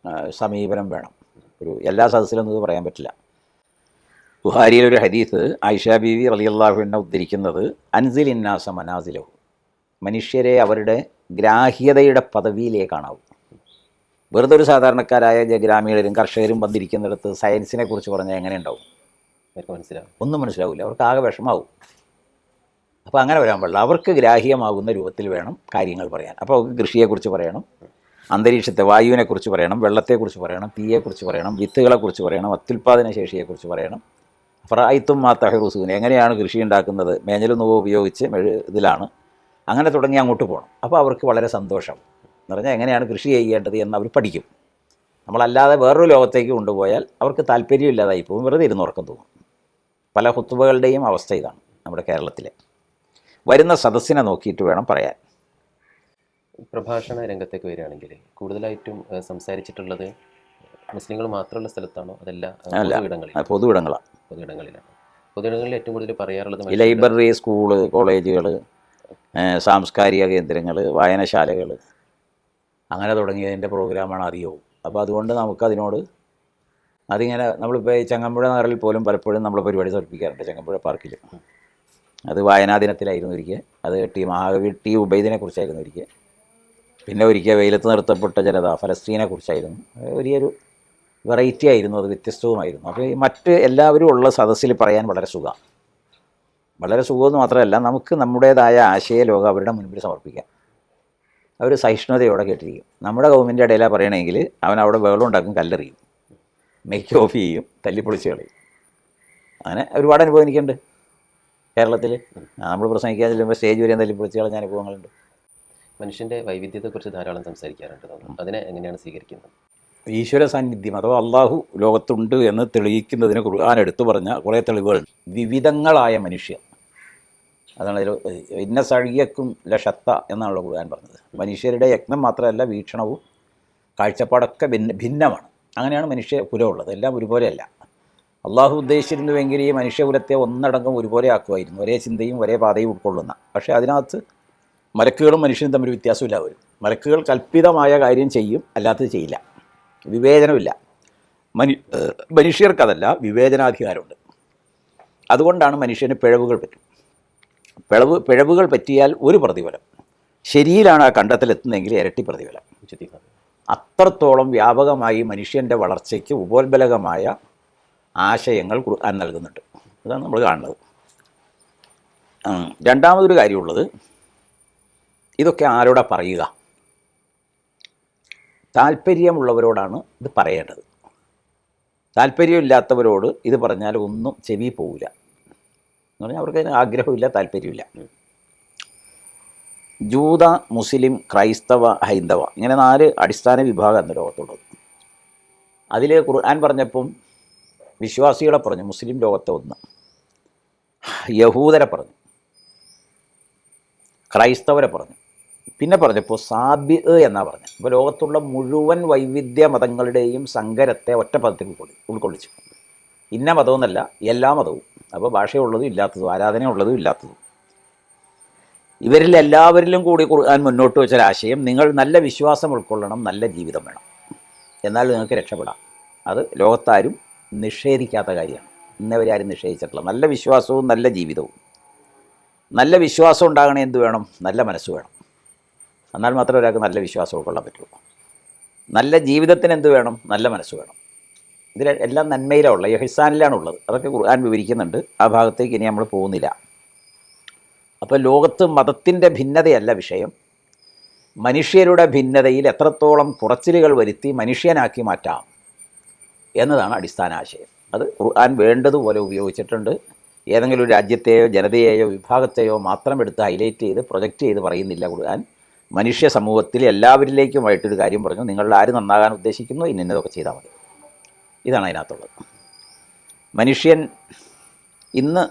സമീപനം വേണം. ഒരു എല്ലാ സദസ്സിലൊന്നും ഇത് പറയാൻ പറ്റില്ല. ബുഹാരിയിലൊരു ഹദീസ് ആയിഷ ബീവി റളിയല്ലാഹു അൻഹ ഉദ്ധരിക്കുന്നത്, അൻസിൽ ഇന്നാസ മനാസിലഹു, മനുഷ്യരെ അവരുടെ ഗ്രാഹ്യതയുടെ പദവിയിലേക്കാണാവും. വെറുതെ ഒരു സാധാരണക്കാരായ ഗ്രാമീണരും കർഷകരും വന്നിരിക്കുന്നിടത്ത് സയൻസിനെ കുറിച്ച് പറഞ്ഞാൽ എങ്ങനെ ഉണ്ടാവും? ഒന്നും മനസ്സിലാവില്ല. അവർക്ക് ആകെ വിഷമാവും. അപ്പോൾ അങ്ങനെ വരാൻ പാടില്ല. അവർക്ക് ഗ്രാഹ്യമാകുന്ന രൂപത്തിൽ വേണം കാര്യങ്ങൾ പറയാൻ. അപ്പോൾ കൃഷിയെക്കുറിച്ച് പറയണം, അന്തരീക്ഷത്തെ വായുവിനെക്കുറിച്ച് പറയണം, വെള്ളത്തെക്കുറിച്ച് പറയണം, തീയെക്കുറിച്ച് പറയണം, വിത്തുകളെക്കുറിച്ച് പറയണം, അത്യുൽപാദന ശേഷിയെക്കുറിച്ച് പറയണം. ഫറഅയ്തും മാ തഹ്റുസൂൻ, എങ്ങനെയാണ് കൃഷി ഉണ്ടാക്കുന്നത്, മേഞ്ഞലും നോവ് ഉപയോഗിച്ച് ഇതിലാണ്. അങ്ങനെ തുടങ്ങി അങ്ങോട്ട് പോകണം. അപ്പോൾ അവർക്ക് വളരെ സന്തോഷം എന്ന് പറഞ്ഞാൽ എങ്ങനെയാണ് കൃഷി ചെയ്യേണ്ടത് എന്ന് അവർ പഠിക്കും. നമ്മളല്ലാതെ വേറൊരു ലോകത്തേക്ക് കൊണ്ടുപോയാൽ അവർക്ക് താല്പര്യമില്ലാതായി പോകും. വെറുതെ ഇരുന്നുറക്കം തോന്നും. പല ഖുത്ബകളുടെയും അവസ്ഥ ഇതാണ് നമ്മുടെ കേരളത്തിലെ. വരുന്ന സദസ്സിനെ നോക്കിയിട്ട് വേണം പറയാൻ. പ്രഭാഷണ രംഗത്തേക്ക് വരികയാണെങ്കിൽ കൂടുതലായിട്ടും സംസാരിച്ചിട്ടുള്ളത് മുസ്ലിങ്ങൾ മാത്രമുള്ള സ്ഥലത്താണോ അതല്ല പൊതുവിടങ്ങളാണ്? പൊതുവിടങ്ങളിൽ ഏറ്റവും കൂടുതൽ പറയാറുള്ളത് ലൈബ്രറി, സ്കൂള്, കോളേജുകൾ, സാംസ്കാരിക കേന്ദ്രങ്ങൾ, വായനശാലകൾ, അങ്ങനെ തുടങ്ങിയതിൻ്റെ പ്രോഗ്രാമാണ് അധികവും. അപ്പോൾ അതുകൊണ്ട് നമുക്കതിനോട് അതിങ്ങനെ നമ്മളിപ്പോൾ ഈ ചങ്ങമ്പുഴ നഗറിൽ പോലും പലപ്പോഴും നമ്മൾ പരിപാടി സമർപ്പിക്കാറുണ്ട്. ചങ്ങമ്പുഴ പാർക്കിൽ അത് വായനാ ദിനത്തിലായിരുന്നു ഒരിക്കൽ. അത് മഹാകവി ടി ഉബൈദിനെ കുറിച്ചായിരുന്നു ഒരിക്കൽ. പിന്നെ ഒരിക്കൽ വെയിലത്ത് നിർത്തപ്പെട്ട ജനത ഫലസ്തീനെക്കുറിച്ചായിരുന്നു. വലിയൊരു വെറൈറ്റി ആയിരുന്നു. അത് വ്യത്യസ്തവുമായിരുന്നു. അപ്പോൾ ഈ മറ്റ് എല്ലാവരും ഉള്ള സദസ്സിൽ പറയാൻ വളരെ സുഖമാണ്. വളരെ സുഖമെന്ന് മാത്രമല്ല, നമുക്ക് നമ്മുടേതായ ആശയലോകം അവരുടെ മുൻപിൽ സമർപ്പിക്കാം. അവർ സഹിഷ്ണുതയോടെ കേട്ടിരിക്കും. നമ്മുടെ കൗമിൻ്റെ ഇടയിലാണ് പറയണമെങ്കിൽ അവൻ അവിടെ ബഹളമുണ്ടാക്കും, കല്ലെറിയും, മേക്ക് ഓഫ് ചെയ്യും, തല്ലിപ്പൊളിച്ച് കളയും. അങ്ങനെ ഒരുപാട് അനുഭവം എനിക്കുണ്ട് കേരളത്തിൽ. നമ്മൾ പ്രസംഗിക്കാൻ ചെല്ലുമ്പോൾ സ്റ്റേജ് വരെയും തല്ലിപ്പൊളിച്ച് കളഞ്ഞ അനുഭവങ്ങളുണ്ട്. മനുഷ്യൻ്റെ വൈവിധ്യത്തെക്കുറിച്ച് ധാരാളം സംസാരിക്കാറുണ്ട്. അതിനെ എങ്ങനെയാണ് സ്വീകരിക്കുന്നത്? ഈശ്വര സാന്നിധ്യം അഥവാ അള്ളാഹു ലോകത്തുണ്ട് എന്ന് തെളിയിക്കുന്നതിന് ഖുർആൻ എടുത്തു പറഞ്ഞ കുറേ തെളിവുകളുണ്ട്. വിവിധങ്ങളായ മനുഷ്യർ, അതാണ് ഒരു ഇന്ന സഴിയക്കും ലഷത്ത എന്നാണല്ലോ ഖുർആൻ പറഞ്ഞത്. മനുഷ്യരുടെ യജ്ഞം മാത്രമല്ല വീക്ഷണവും കാഴ്ചപ്പാടൊക്കെ ഭിന്നമാണ്. അങ്ങനെയാണ് മനുഷ്യ കുലമുള്ളത്. എല്ലാം ഒരുപോലെയല്ല. അള്ളാഹു ഉദ്ദേശിച്ചിരുന്നുവെങ്കിൽ ഈ മനുഷ്യകുലത്തെ ഒന്നടങ്കം ഒരുപോലെ ആക്കുമായിരുന്നു, ഒരേ ചിന്തയും ഒരേ പാതയും ഉൾക്കൊള്ളുന്ന. പക്ഷേ അതിനകത്ത് മലക്കുകളും മനുഷ്യനും തമ്മിൽ വ്യത്യാസമില്ല. വരും മലക്കുകൾ കൽപ്പിതമായ കാര്യം ചെയ്യും, അല്ലാത്തത് ചെയ്യില്ല. വിവേചനമില്ല. മനുഷ്യർക്കതല്ല, വിവേചനാധികാരമുണ്ട്. അതുകൊണ്ടാണ് മനുഷ്യന് പിഴവുകൾ പറ്റും. പിഴവുകൾ പറ്റിയാൽ ഒരു പ്രതിഫലം, ശരിയിലാണ് ആ കണ്ടെത്തലെത്തുന്നതെങ്കിൽ ഇരട്ടി പ്രതിഫലം. അത്രത്തോളം വ്യാപകമായി മനുഷ്യൻ്റെ വളർച്ചയ്ക്ക് ഉപോത്ബലകമായ ആശയങ്ങൾ ഖുർആൻ നൽകുന്നുണ്ട്. അതാണ് നമ്മൾ കാണുന്നത്. രണ്ടാമതൊരു കാര്യമുള്ളത്, ഇതൊക്കെ ആരോടാ പറയുക? താല്പര്യമുള്ളവരോടാണ് ഇത് പറയേണ്ടത്. താല്പര്യമില്ലാത്തവരോട് ഇത് പറഞ്ഞാൽ ഒന്നും ചെവി പോവില്ല. എന്ന് പറഞ്ഞാൽ അവർക്ക് അതിന് ആഗ്രഹമില്ല, താല്പര്യമില്ല. ജൂത, മുസ്ലിം, ക്രൈസ്തവ, ഹൈന്ദവ, ഇങ്ങനെ 4 അടിസ്ഥാന വിഭാഗമാണ് ലോകത്തുള്ളത്. അതിൽ ഖുർആൻ പറഞ്ഞപ്പം വിശ്വാസികളെ പറഞ്ഞു, മുസ്ലിം ലോകത്തെ 1, യഹൂദരെ പറഞ്ഞു, ക്രൈസ്തവരെ പറഞ്ഞു, പിന്നെ പറഞ്ഞപ്പോൾ സാബി എന്നാണ് പറഞ്ഞത്. അപ്പോൾ ലോകത്തുള്ള മുഴുവൻ വൈവിധ്യ മതങ്ങളുടെയും സങ്കരത്തെ ഒറ്റ പദത്തിൽ ഉൾക്കൊള്ളിച്ചു. ഇന്ന മതമെന്നല്ല, എല്ലാ മതവും. അപ്പോൾ ഭാഷയുള്ളതും ഇല്ലാത്തതും, ആരാധനയുള്ളതും ഇല്ലാത്തതും, ഇവരിൽ എല്ലാവരിലും കൂടി ഖുർആൻ മുന്നോട്ട് വെച്ചൊരാശയം, നിങ്ങൾ നല്ല വിശ്വാസം ഉൾക്കൊള്ളണം, നല്ല ജീവിതം വേണം, എന്നാൽ നിങ്ങൾക്ക് രക്ഷപ്പെടാം. അത് ലോകത്താരും നിഷേധിക്കാത്ത കാര്യമാണ്. ഇന്നവരെ ആരും നിഷേധിച്ചിട്ടില്ല. നല്ല വിശ്വാസവും നല്ല ജീവിതവും. നല്ല വിശ്വാസം ഉണ്ടാകണേ എന്ത് വേണം? നല്ല മനസ്സ് വേണം. എന്നാൽ മാത്രമേ ഒരാൾക്ക് നല്ല വിശ്വാസം ഉൾക്കൊള്ളാൻ പറ്റുള്ളൂ. നല്ല ജീവിതത്തിന് എന്ത് വേണം? നല്ല മനസ്സ് വേണം. ഇതിൽ എല്ലാം നന്മയിലാണ്, ഇഹ്സാനിലാണുള്ളത്. അതൊക്കെ ഖുർആൻ വിവരിക്കുന്നുണ്ട്. ആ ഭാഗത്തേക്ക് ഇനി നമ്മൾ പോകുന്നില്ല. അപ്പോൾ ലോകത്ത് മതത്തിൻ്റെ ഭിന്നതയല്ല വിഷയം, മനുഷ്യരുടെ ഭിന്നതയിൽ എത്രത്തോളം കുറച്ചിലുകൾ വരുത്തി മനുഷ്യനാക്കി മാറ്റാം എന്നതാണ് അടിസ്ഥാന ആശയം. അത് ഖുർആൻ വേണ്ടതുപോലെ ഉപയോഗിച്ചിട്ടുണ്ട്. ഏതെങ്കിലും ഒരു രാജ്യത്തെയോ ജനതയെയോ വിഭാഗത്തെയോ മാത്രം എടുത്ത് ഹൈലൈറ്റ് ചെയ്ത് പ്രൊജക്റ്റ് ചെയ്ത് പറയുന്നില്ല ഖുർആൻ. മനുഷ്യ സമൂഹത്തിൽ എല്ലാവരിലേക്കുമായിട്ടൊരു കാര്യം പറഞ്ഞു, നിങ്ങളിൽ ആര് നന്നാകാൻ ഉദ്ദേശിക്കുന്നു, ഇന്നതൊക്കെ ചെയ്താൽ മതി. ഇതാണ് അതിനകത്തുള്ളത്. മനുഷ്യൻ ഇന്ന്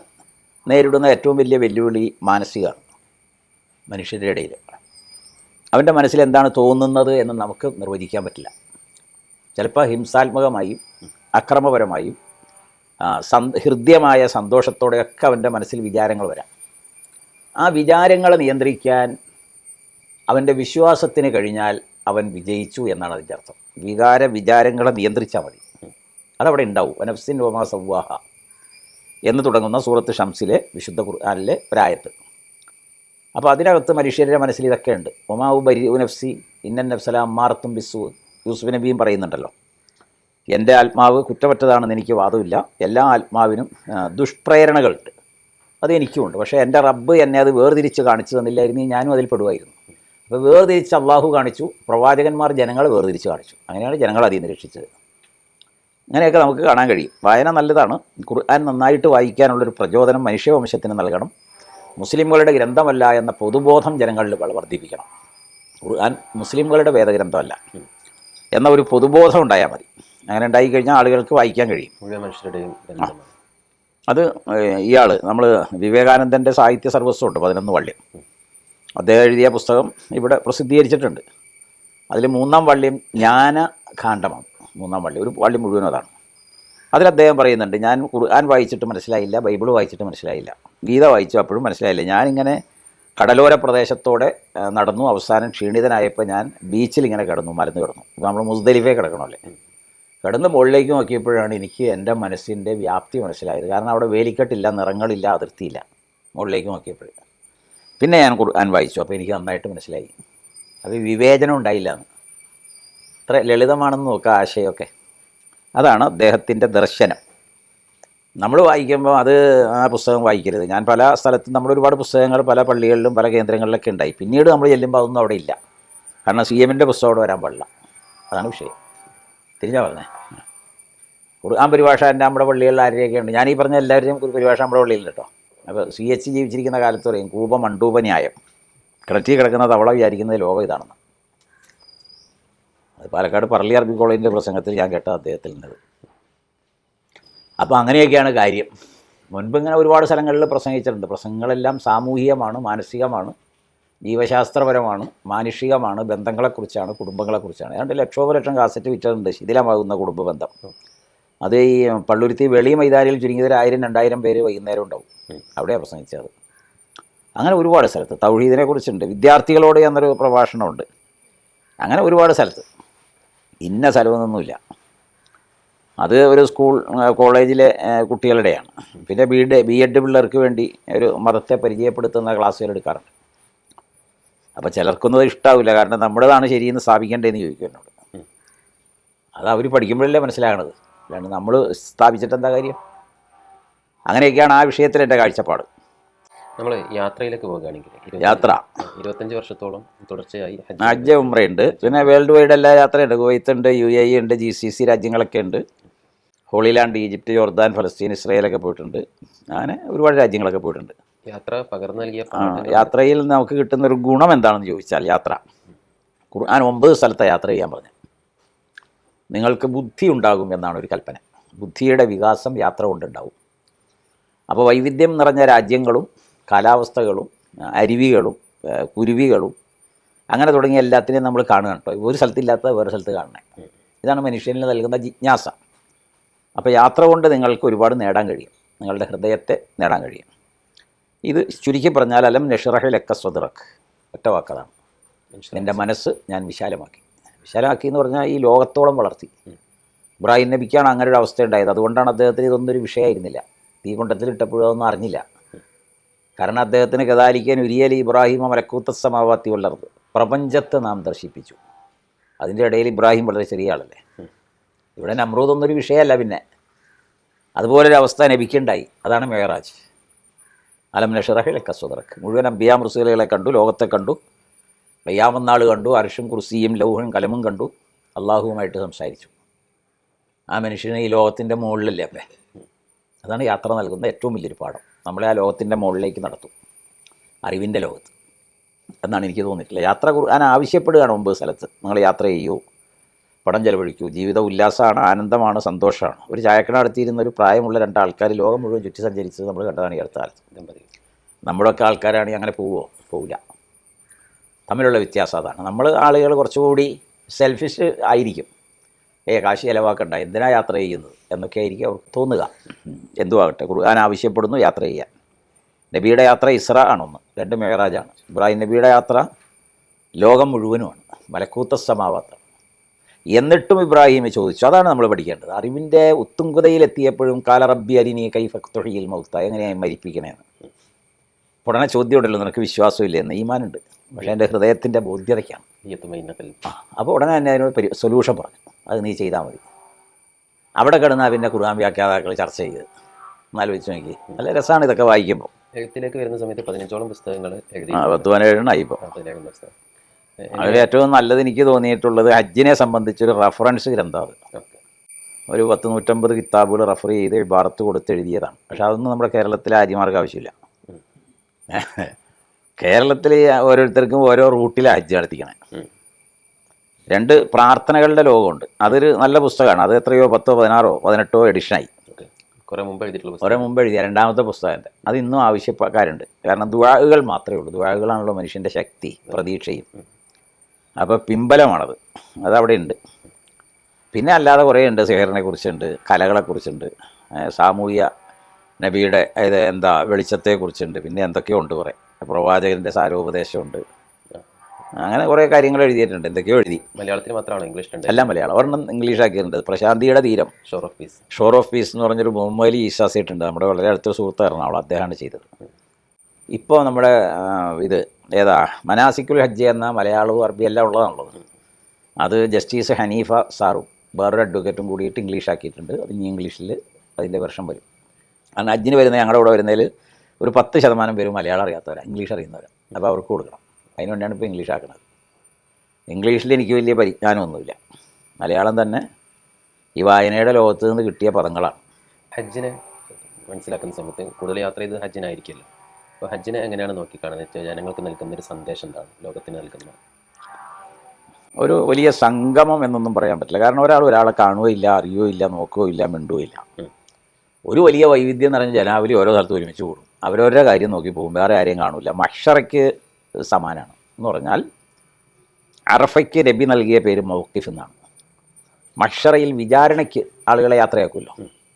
നേരിടുന്ന ഏറ്റവും വലിയ വെല്ലുവിളി മാനസികമാണ്. മനുഷ്യരുടെ ഇടയിൽ അവൻ്റെ മനസ്സിൽ എന്താണ് തോന്നുന്നത് എന്ന് നമുക്ക് നിർവചിക്കാൻ പറ്റില്ല. ചിലപ്പോൾ ഹിംസാത്മകമായും അക്രമപരമായും ഹൃദ്യമായ സന്തോഷത്തോടെയൊക്കെ അവൻ്റെ മനസ്സിൽ വിചാരങ്ങൾ വരാം. ആ വിചാരങ്ങളെ നിയന്ത്രിക്കാൻ അവൻ്റെ വിശ്വാസത്തിന് കഴിഞ്ഞാൽ അവൻ വിജയിച്ചു എന്നാണ് അതിൻ്റെ അർത്ഥം. വിചാരങ്ങളെ നിയന്ത്രിച്ചാൽ മതി, അതവിടെ ഉണ്ടാവും. നഫ്സിൻ വമാ സവ്വാഹ എന്ന് തുടങ്ങുന്ന സൂറത്ത് ഷംസിലെ വിശുദ്ധ ഖുർആനിലെ ഒരായത്ത്. അപ്പോൾ അതിനകത്ത് മനുഷ്യരുടെ മനസ്സിൽ ഇതൊക്കെ ഉണ്ട്. ഒമാവു ബരി നഫ്സി ഇന്നൻ നഫ്സല അമ്മാറത്തും ബിസ്സു, യൂസുഫ് നബിയും പറയുന്നുണ്ടല്ലോ, എൻ്റെ ആത്മാവ് കുറ്റമറ്റതാണെന്ന് എനിക്ക് വാദമില്ല. എല്ലാ ആത്മാവിനും ദുഷ്പ്രേരണകളുണ്ട്, അത് എനിക്കുമുണ്ട്. പക്ഷേ എൻ്റെ റബ്ബ് എന്നെ അത് വേർതിരിച്ച് കാണിച്ചു തന്നില്ലായിരുന്നു, ഞാനും അതിൽ പെടുമായിരുന്നു. അപ്പോൾ വേർതിരിച്ച് അള്ളാഹു കാണിച്ചു, പ്രവാചകന്മാർ ജനങ്ങളെ വേർതിരിച്ച് കാണിച്ചു. അങ്ങനെയാണ് ജനങ്ങൾ അതിൽ നിന്ന് രക്ഷിച്ചത്. അങ്ങനെയൊക്കെ നമുക്ക് കാണാൻ കഴിയും. വായന നല്ലതാണ്. ഖുർആൻ നന്നായിട്ട് വായിക്കാനുള്ളൊരു പ്രചോദനം മനുഷ്യവംശത്തിന് നൽകണം. മുസ്ലിംകളുടെ ഗ്രന്ഥമല്ല എന്ന പൊതുബോധം ജനങ്ങളിൽ വർദ്ധിപ്പിക്കണം. ഖുർആൻ മുസ്ലിംകളുടെ വേദഗ്രന്ഥമല്ല എന്ന ഒരു പൊതുബോധം ഉണ്ടായാൽ മതി. അങ്ങനെ ഉണ്ടായിക്കഴിഞ്ഞാൽ ആളുകൾക്ക് വായിക്കാൻ കഴിയും. മുഴുവൻ മനുഷ്യരുടെയും അത് ഇയാൾ നമ്മൾ വിവേകാനന്ദൻ്റെ സാഹിത്യ സർവസ്വമുണ്ട് 11 വള്യം. അദ്ദേഹം എഴുതിയ പുസ്തകം ഇവിടെ പ്രസിദ്ധീകരിച്ചിട്ടുണ്ട്. അതിൽ 3-ാം വള്യം ജ്ഞാനകാന്ഡമാണ്. 3-ാം വള്യം, ഒരു വള്യം മുഴുവനും അതാണ്. അതിൽ അദ്ദേഹം പറയുന്നുണ്ട്, ഞാൻ ഖുർആൻ വായിച്ചിട്ട് മനസ്സിലായില്ല, ബൈബിൾ വായിച്ചിട്ട് മനസ്സിലായില്ല, ഗീത വായിച്ചു അപ്പോഴും മനസ്സിലായില്ല. ഞാനിങ്ങനെ കടലോര പ്രദേശത്തോടെ നടന്നു, അവസാനം ക്ഷീണിതനായപ്പോൾ ഞാൻ ബീച്ചിൽ ഇങ്ങനെ മലന്ന് കിടന്നു. ഇപ്പോൾ നമ്മൾ മുസ്ദലിഫയിൽ കിടക്കണമല്ലേ, കിടന്ന് മുകളിലേക്ക് നോക്കിയപ്പോഴാണ് എനിക്ക് എൻ്റെ മനസ്സിൻ്റെ വ്യാപ്തി മനസ്സിലായത്. കാരണം അവിടെ വേലിക്കെട്ടില്ല, നിറങ്ങളില്ല, അതിർത്തിയില്ല. മുകളിലേക്ക് നോക്കിയപ്പോൾ പിന്നെ ഞാൻ ഖുർആൻ വായിച്ചു. അപ്പോൾ എനിക്ക് നന്നായിട്ട് മനസ്സിലായി. അത് വിവേചനം ഉണ്ടായില്ല എന്ന്. അത്ര ലളിതമാണെന്ന് നോക്കുക ആശയമൊക്കെ. അതാണ് അദ്ദേഹത്തിൻ്റെ ദർശനം. നമ്മൾ വായിക്കുമ്പോൾ അത് ആ പുസ്തകം വായിക്കരുത്. ഞാൻ പല സ്ഥലത്തും നമ്മളൊരുപാട് പുസ്തകങ്ങൾ പല പള്ളികളിലും പല കേന്ദ്രങ്ങളിലൊക്കെ ഉണ്ടായി. പിന്നീട് നമ്മൾ ചെല്ലുമ്പോൾ അതൊന്നും അവിടെ ഇല്ല. കാരണം CM-ൻ്റെ പുസ്തകം അവിടെ വരാൻ പാടില്ല. അതാണ് വിഷയം. തിരിഞ്ഞാൽ പറഞ്ഞേ, ഖുർആൻ പരിഭാഷ എൻ്റെ നമ്മുടെ പള്ളികളിൽ ആരെയൊക്കെ ഉണ്ട്. ഞാനീ പറഞ്ഞ എല്ലാവരുടെയും പരിഭാഷ നമ്മുടെ പള്ളിയിൽ കേട്ടോ. അപ്പോൾ CH ജീവിച്ചിരിക്കുന്ന കാലത്ത് പറയും കൂപമണ്ഡൂപ ന്യായം, കിണറ്റിൽ കിടക്കുന്ന തവള വിചാരിക്കുന്നത് ലോകം ഇതാണെന്ന്. അത് പാലക്കാട് പറളി അറബി കോളേജിൻ്റെ പ്രസംഗത്തിൽ ഞാൻ കേട്ട അദ്ദേഹത്തിൽ നിന്നത്. അപ്പോൾ അങ്ങനെയൊക്കെയാണ് കാര്യം. മുൻപ് ഇങ്ങനെ ഒരുപാട് സ്ഥലങ്ങളിൽ പ്രസംഗിച്ചിട്ടുണ്ട്. പ്രസംഗങ്ങളെല്ലാം സാമൂഹികമാണ്, മാനസികമാണ്, ജീവശാസ്ത്രപരമാണ്, മാനുഷികമാണ്, ബന്ധങ്ങളെക്കുറിച്ചാണ്, കുടുംബങ്ങളെക്കുറിച്ചാണ്. ഏതാണ്ട് ലക്ഷോപലക്ഷം കാസറ്റ് വിറ്റിട്ടുണ്ട് ശിഥിലമാകുന്ന കുടുംബ ബന്ധം. അത് ഈ പള്ളുരുത്തി വെളി മൈതാനിയിൽ ചുരുങ്ങിയത് 1000-2000 പേര് വൈകുന്നേരം ഉണ്ടാവും. അവിടെയാണ് പ്രസംഗിച്ചത്. അങ്ങനെ ഒരുപാട് സ്ഥലത്ത് തൗഹീദിനെ കുറിച്ചുണ്ട്. വിദ്യാർത്ഥികളോട് എന്നൊരു പ്രഭാഷണമുണ്ട്. അങ്ങനെ ഒരുപാട് സ്ഥലത്ത് ഇന്ന സ്ഥലമൊന്നുമില്ല. അത് ഒരു സ്കൂൾ കോളേജിലെ കുട്ടികളുടെയാണ്. പിന്നെ ബി.എഡ് പിള്ളേർക്ക് വേണ്ടി ഒരു മതത്തെ പരിചയപ്പെടുത്തുന്ന ക്ലാസ്സുകൾ എടുക്കാറുണ്ട്. അപ്പോൾ ചിലർക്കൊന്നും അത് ഇഷ്ടാവില്ല. കാരണം നമ്മുടേതാണ് ശരിയെന്ന് സ്ഥാപിക്കേണ്ടതെന്ന് ചോദിക്കും എന്നോട്. അത് അവർ പഠിക്കുമ്പോഴല്ലേ മനസ്സിലാകണത്. അല്ലാണ്ട് നമ്മൾ സ്ഥാപിച്ചിട്ട് എന്താ കാര്യം? അങ്ങനെയൊക്കെയാണ് ആ വിഷയത്തിൽ എൻ്റെ കാഴ്ചപ്പാട്. നമ്മൾ യാത്രയിലേക്ക് പോകുകയാണെങ്കിൽ യാത്ര 25 വർഷത്തോളം തുടർച്ചയായി ഹജ്ജ് ഉംറയുണ്ട്. പിന്നെ വേൾഡ് വൈഡ് എല്ലാ യാത്രയുണ്ട്. കുവൈത്തുണ്ട്, UAE ഉണ്ട്, GCC രാജ്യങ്ങളൊക്കെ ഉണ്ട്. ഹോളി ലാൻഡ്, ഈജിപ്റ്റ്, ജോർദാൻ, ഫലസ്തീൻ, ഇസ്രയേലൊക്കെ പോയിട്ടുണ്ട്. അങ്ങനെ ഒരുപാട് രാജ്യങ്ങളൊക്കെ പോയിട്ടുണ്ട്. യാത്ര പകർന്നു നൽകിയ യാത്രയിൽ നമുക്ക് കിട്ടുന്നൊരു ഗുണം എന്താണെന്ന് ചോദിച്ചാൽ, ഖുർആൻ 9 സ്ഥലത്തെ യാത്ര ചെയ്യാൻ പറഞ്ഞു. നിങ്ങൾക്ക് ബുദ്ധി ഉണ്ടാകും എന്നാണ് ഒരു കൽപ്പന. ബുദ്ധിയുടെ വികാസം യാത്ര കൊണ്ടുണ്ടാവും. അപ്പോൾ വൈവിധ്യം നിറഞ്ഞ രാജ്യങ്ങളും കാലാവസ്ഥകളും അരുവികളും കുരുവികളും അങ്ങനെ തുടങ്ങിയ എല്ലാത്തിനെയും നമ്മൾ കാണുക കേട്ടോ. ഒരു സ്ഥലത്തില്ലാത്ത വേറെ സ്ഥലത്ത് കാണണേ. ഇതാണ് മനുഷ്യനിൽ നൽകുന്ന ജിജ്ഞാസ. അപ്പോൾ യാത്ര കൊണ്ട് നിങ്ങൾക്ക് ഒരുപാട് നേടാൻ കഴിയും. നിങ്ങളുടെ ഹൃദയത്തെ നേടാൻ കഴിയും. ഇത് ചുരുക്കി പറഞ്ഞാൽ അലം നഷ്റഹ് ലക സദ്റക്, ഒറ്റ വാക്കതാണ്. എൻ്റെ മനസ്സ് ഞാൻ വിശാലമാക്കി. വിശാലമാക്കി എന്ന് പറഞ്ഞാൽ ഈ ലോകത്തോളം വളർത്തി. ഇബ്രാഹിം നബിക്കാണ് അങ്ങനെ ഒരു അവസ്ഥ ഉണ്ടായത്. അതുകൊണ്ടാണ് അദ്ദേഹത്തിന് ഇതൊന്നും ഒരു വിഷയമായിരുന്നില്ല. തീകൊണ്ടത്തിലിട്ടപ്പോഴും അതൊന്നും അറിഞ്ഞില്ല. കാരണം അദ്ദേഹത്തിന് കദാലിക്കാൻ ഉരിയലി ഇബ്രാഹിമ മലക്കൂത്ത സമാവാത്തി വളർന്നത്, പ്രപഞ്ചത്തെ നാം ദർശിപ്പിച്ചു. അതിൻ്റെ ഇടയിൽ ഇബ്രാഹിം വളരെ ചെറിയ ആളല്ലേ. ഇവിടെ നമ്രൂദൊന്നൊരു വിഷയമല്ല. പിന്നെ അതുപോലൊരു അവസ്ഥ നബിക്കുണ്ടായി. അതാണ് മെഹറാജ്. അലം നഷ്റഹ് ലക സദ്റക്. മുഴുവൻ അംബിയാ മുർസലുകളെ കണ്ടു, ലോകത്തെ കണ്ടു, ഖിയാമത്ത് കണ്ടു, അർഷും കുർസിയും ലൗഹും കലമും കണ്ടു, അള്ളാഹുവുമായിട്ട് സംസാരിച്ചു. ആ മനുഷ്യനെ ഈ ലോകത്തിൻ്റെ മുകളിലല്ലേ അപ്പം. അതാണ് യാത്ര നൽകുന്ന ഏറ്റവും വലിയൊരു പാഠം. നമ്മളെ ആ ലോകത്തിൻ്റെ മുകളിലേക്ക് നടത്തും, അറിവിൻ്റെ ലോകത്ത് എന്നാണ് എനിക്ക് തോന്നിയിട്ടില്ല. യാത്ര ഖുർആൻ ആവശ്യപ്പെടുകയാണ് 9 സ്ഥലത്ത്. നിങ്ങൾ യാത്ര ചെയ്യൂ, പണം ചെലവഴിക്കൂ, ജീവിത ഉല്ലാസമാണ്, ആനന്ദമാണ്, സന്തോഷമാണ്. ഒരു ചായക്കട നടത്തിയിരുന്ന ഒരു പ്രായമുള്ള 2 ആൾക്കാർ ലോകം മുഴുവൻ ചുറ്റി സഞ്ചരിച്ചത് നമ്മൾ കണ്ടതാണ് ഈ അടുത്ത കാലത്ത്. നമ്മുടെയൊക്കെ ആൾക്കാരാണെങ്കിൽ അങ്ങനെ പോവില്ല. തമ്മിലുള്ള വ്യത്യാസം അതാണ്. നമ്മൾ ആളുകൾ കുറച്ചുകൂടി സെൽഫിഷ് ആയിരിക്കും. കാശ് ചിലവാക്കണ്ട, എന്തിനാ യാത്ര ചെയ്യുന്നത് എന്നൊക്കെ ആയിരിക്കും അവർക്ക് തോന്നുക. എന്തുവാകട്ടെ, ഖുർആൻ ആവശ്യപ്പെടുന്നു യാത്ര ചെയ്യാൻ. നബിയുടെ യാത്ര ഇസ്ര ആണൊന്ന്, 2 മെഹറാജാണ്. ഇബ്രാഹിം നബിയുടെ യാത്ര ലോകം മുഴുവനുമാണ്, മലക്കൂത്ത സമാവാത്ത്. എന്നിട്ടും ഇബ്രാഹിം ചോദിച്ചു. അതാണ് നമ്മൾ പഠിക്കേണ്ടത്. അറിവിൻ്റെ ഉത്തുംഗതയിലെത്തിയപ്പോഴും കാല റബ്ബി അരിനി കൈഫ തുഹ്യിൽ മൗത്ത, എങ്ങനെയായി മരിപ്പിക്കണേന്ന്. ഉടനെ ചോദ്യം ഉണ്ടല്ലോ, നിനക്ക് വിശ്വാസമില്ല എന്ന്. ഈമാനുണ്ട്, പക്ഷേ എൻ്റെ ഹൃദയത്തിൻ്റെ ബോധ്യതയ്ക്കാണ്. അപ്പോൾ ഉടനെ തന്നെ അതിനോട് സൊല്യൂഷൻ പറഞ്ഞു. അത് നീ ചെയ്താൽ മതി. അവിടെ കിടന്നാൽ പിന്നെ ഖുർആൻ വ്യാഖ്യാതാക്കൾ ചർച്ച ചെയ്ത് എന്നാലോചിച്ച് നോക്കി. നല്ല രസമാണ് ഇതൊക്കെ വായിക്കുമ്പോൾ. എഴുത്തിലേക്ക് വരുന്ന സമയത്ത് 15ഓളം പുസ്തകങ്ങൾ എഴുതി. 17 ഇപ്പോൾ. അതിൽ ഏറ്റവും നല്ലത് എനിക്ക് തോന്നിയിട്ടുള്ളത് ഹജ്ജിനെ സംബന്ധിച്ചൊരു റഫറൻസ് ഗ്രന്ഥം. അത് ഒരു 100-150 കിതാബുകൾ റഫർ ചെയ്ത് ഇബാറത്ത് കൊടുത്ത് എഴുതിയതാണ്. പക്ഷെ അതൊന്നും നമ്മുടെ കേരളത്തിലെ ഹാജിമാർക്ക് ആവശ്യമില്ല. കേരളത്തിൽ ഓരോരുത്തർക്കും ഓരോ റൂട്ടിലാണ് ഹജ്ജ് നടത്തിക്കണേ. 2 പ്രാർത്ഥനകളുടെ ലോകമുണ്ട്. അതൊരു നല്ല പുസ്തകമാണ്. അത് എത്രയോ 10, 16, 18 എഡിഷനായി. കുറേ മുമ്പ് എഴുതിയ 2ാമത്തെ പുസ്തകത്തിൻ്റെ. അത് ഇന്നും ആവശ്യക്കാരുണ്ട്. കാരണം ദുആകൾ മാത്രമേ ഉള്ളൂ. ദുആകളാണല്ലോ മനുഷ്യൻ്റെ ശക്തി, പ്രതീക്ഷയും. അപ്പോൾ പിമ്പലമാണത്. അതവിടെ ഉണ്ട്. പിന്നെ അല്ലാതെ കുറേ ഉണ്ട്. സിഹറിനെ കുറിച്ചുണ്ട്, കലകളെക്കുറിച്ചുണ്ട്, സാമൂഹ്യ നബിയുടെ വെളിച്ചത്തെക്കുറിച്ചുണ്ട്. പിന്നെ എന്തൊക്കെയോ ഉണ്ട്, കുറേ പ്രവാചകൻ്റെ സാരോപദേശമുണ്ട്. അങ്ങനെ കുറേ കാര്യങ്ങൾ എഴുതിയിട്ടുണ്ട്. എന്തൊക്കെയോ എഴുതി. മലയാളത്തിൽ മാത്രമാണോ? ഇംഗ്ലീഷ് എല്ലാം മലയാളം. ഒരെണ്ണം ഇംഗ്ലീഷാക്കിയിട്ടുണ്ട്. പ്രശാന്തിയുടെ തീരം, ഷോർ ഓഫ് പീസ് എന്ന് പറഞ്ഞൊരു മുഹമ്മദ് അലി ഈസാ സീട്ടുണ്ട്. നമ്മുടെ വളരെ അടുത്തൊരു സുഹൃത്ത് എറണാകുളം, അദ്ദേഹമാണ് ചെയ്തത്. ഇപ്പോൾ നമ്മുടെ ഇത് മനാസിക്കുൽ ഹജ്ജ് എന്ന മലയാളവും അറബി എല്ലാം ഉള്ളതാണുള്ളത്. അത് ജസ്റ്റിസ് ഹനീഫ സാറും വേറൊരു അഡ്വക്കേറ്റും കൂടിയിട്ട് ഇംഗ്ലീഷാക്കിയിട്ടുണ്ട്. അത് ഇനി ഇംഗ്ലീഷിൽ അതിൻ്റെ വെർഷൻ വരും. കാരണം ഹജ്ജിന് വരുന്ന ഞങ്ങളുടെ കൂടെ വരുന്നതിൽ ഒരു 10% പേരും മലയാളം അറിയാത്തവരാണ്, ഇംഗ്ലീഷ് അറിയുന്നവരാണ്. അപ്പോൾ അവർക്ക് കൊടുക്കണം. അതിനുവേണ്ടിയാണ് ഇപ്പോൾ ഇംഗ്ലീഷ് ആക്കുന്നത്. ഇംഗ്ലീഷിൽ എനിക്ക് വലിയ പരിജ്ഞാനമൊന്നുമില്ല. മലയാളം തന്നെ ഈ വായനയുടെ ലോകത്ത് നിന്ന് കിട്ടിയ പദങ്ങളാണ്. ഹജ്ജിനെ മനസ്സിലാക്കുന്ന സമയത്ത് കൂടുതൽ യാത്ര ചെയ്ത് ഹജ്ജിനായിരിക്കുമല്ലോ. അപ്പോൾ ഹജ്ജിനെ എങ്ങനെയാണ് നോക്കിക്കാണുന്നത്? ജനങ്ങൾക്ക് നൽകുന്നൊരു സന്ദേശം എന്താണ്? ലോകത്തിന് നൽകുന്നത് ഒരു വലിയ സംഗമം എന്നൊന്നും പറയാൻ പറ്റില്ല. കാരണം ഒരാളെ കാണുകയില്ല, അറിയുകയില്ല, നോക്കുകയില്ല, മിണ്ടുകയില്ല. ഒരു വലിയ വൈവിധ്യം നിറഞ്ഞ ജനാവലി ഓരോ സ്ഥലത്ത് ഒരുമിച്ച് കൂടും. അവരവരുടെ കാര്യം നോക്കി പോകും, വേറെ ആരെയും കാണില്ല. മഹ്ശറയ്ക്ക് സമാനാണ് എന്ന് പറഞ്ഞാൽ അറഫയ്ക്ക് നബി നൽകിയ പേര് മൗഖിഫ് എന്നാണ്. മഹ്ശറയിൽ വിചാരണയ്ക്ക് ആളുകളെ യാത്രയാക്കുമല്ലോ,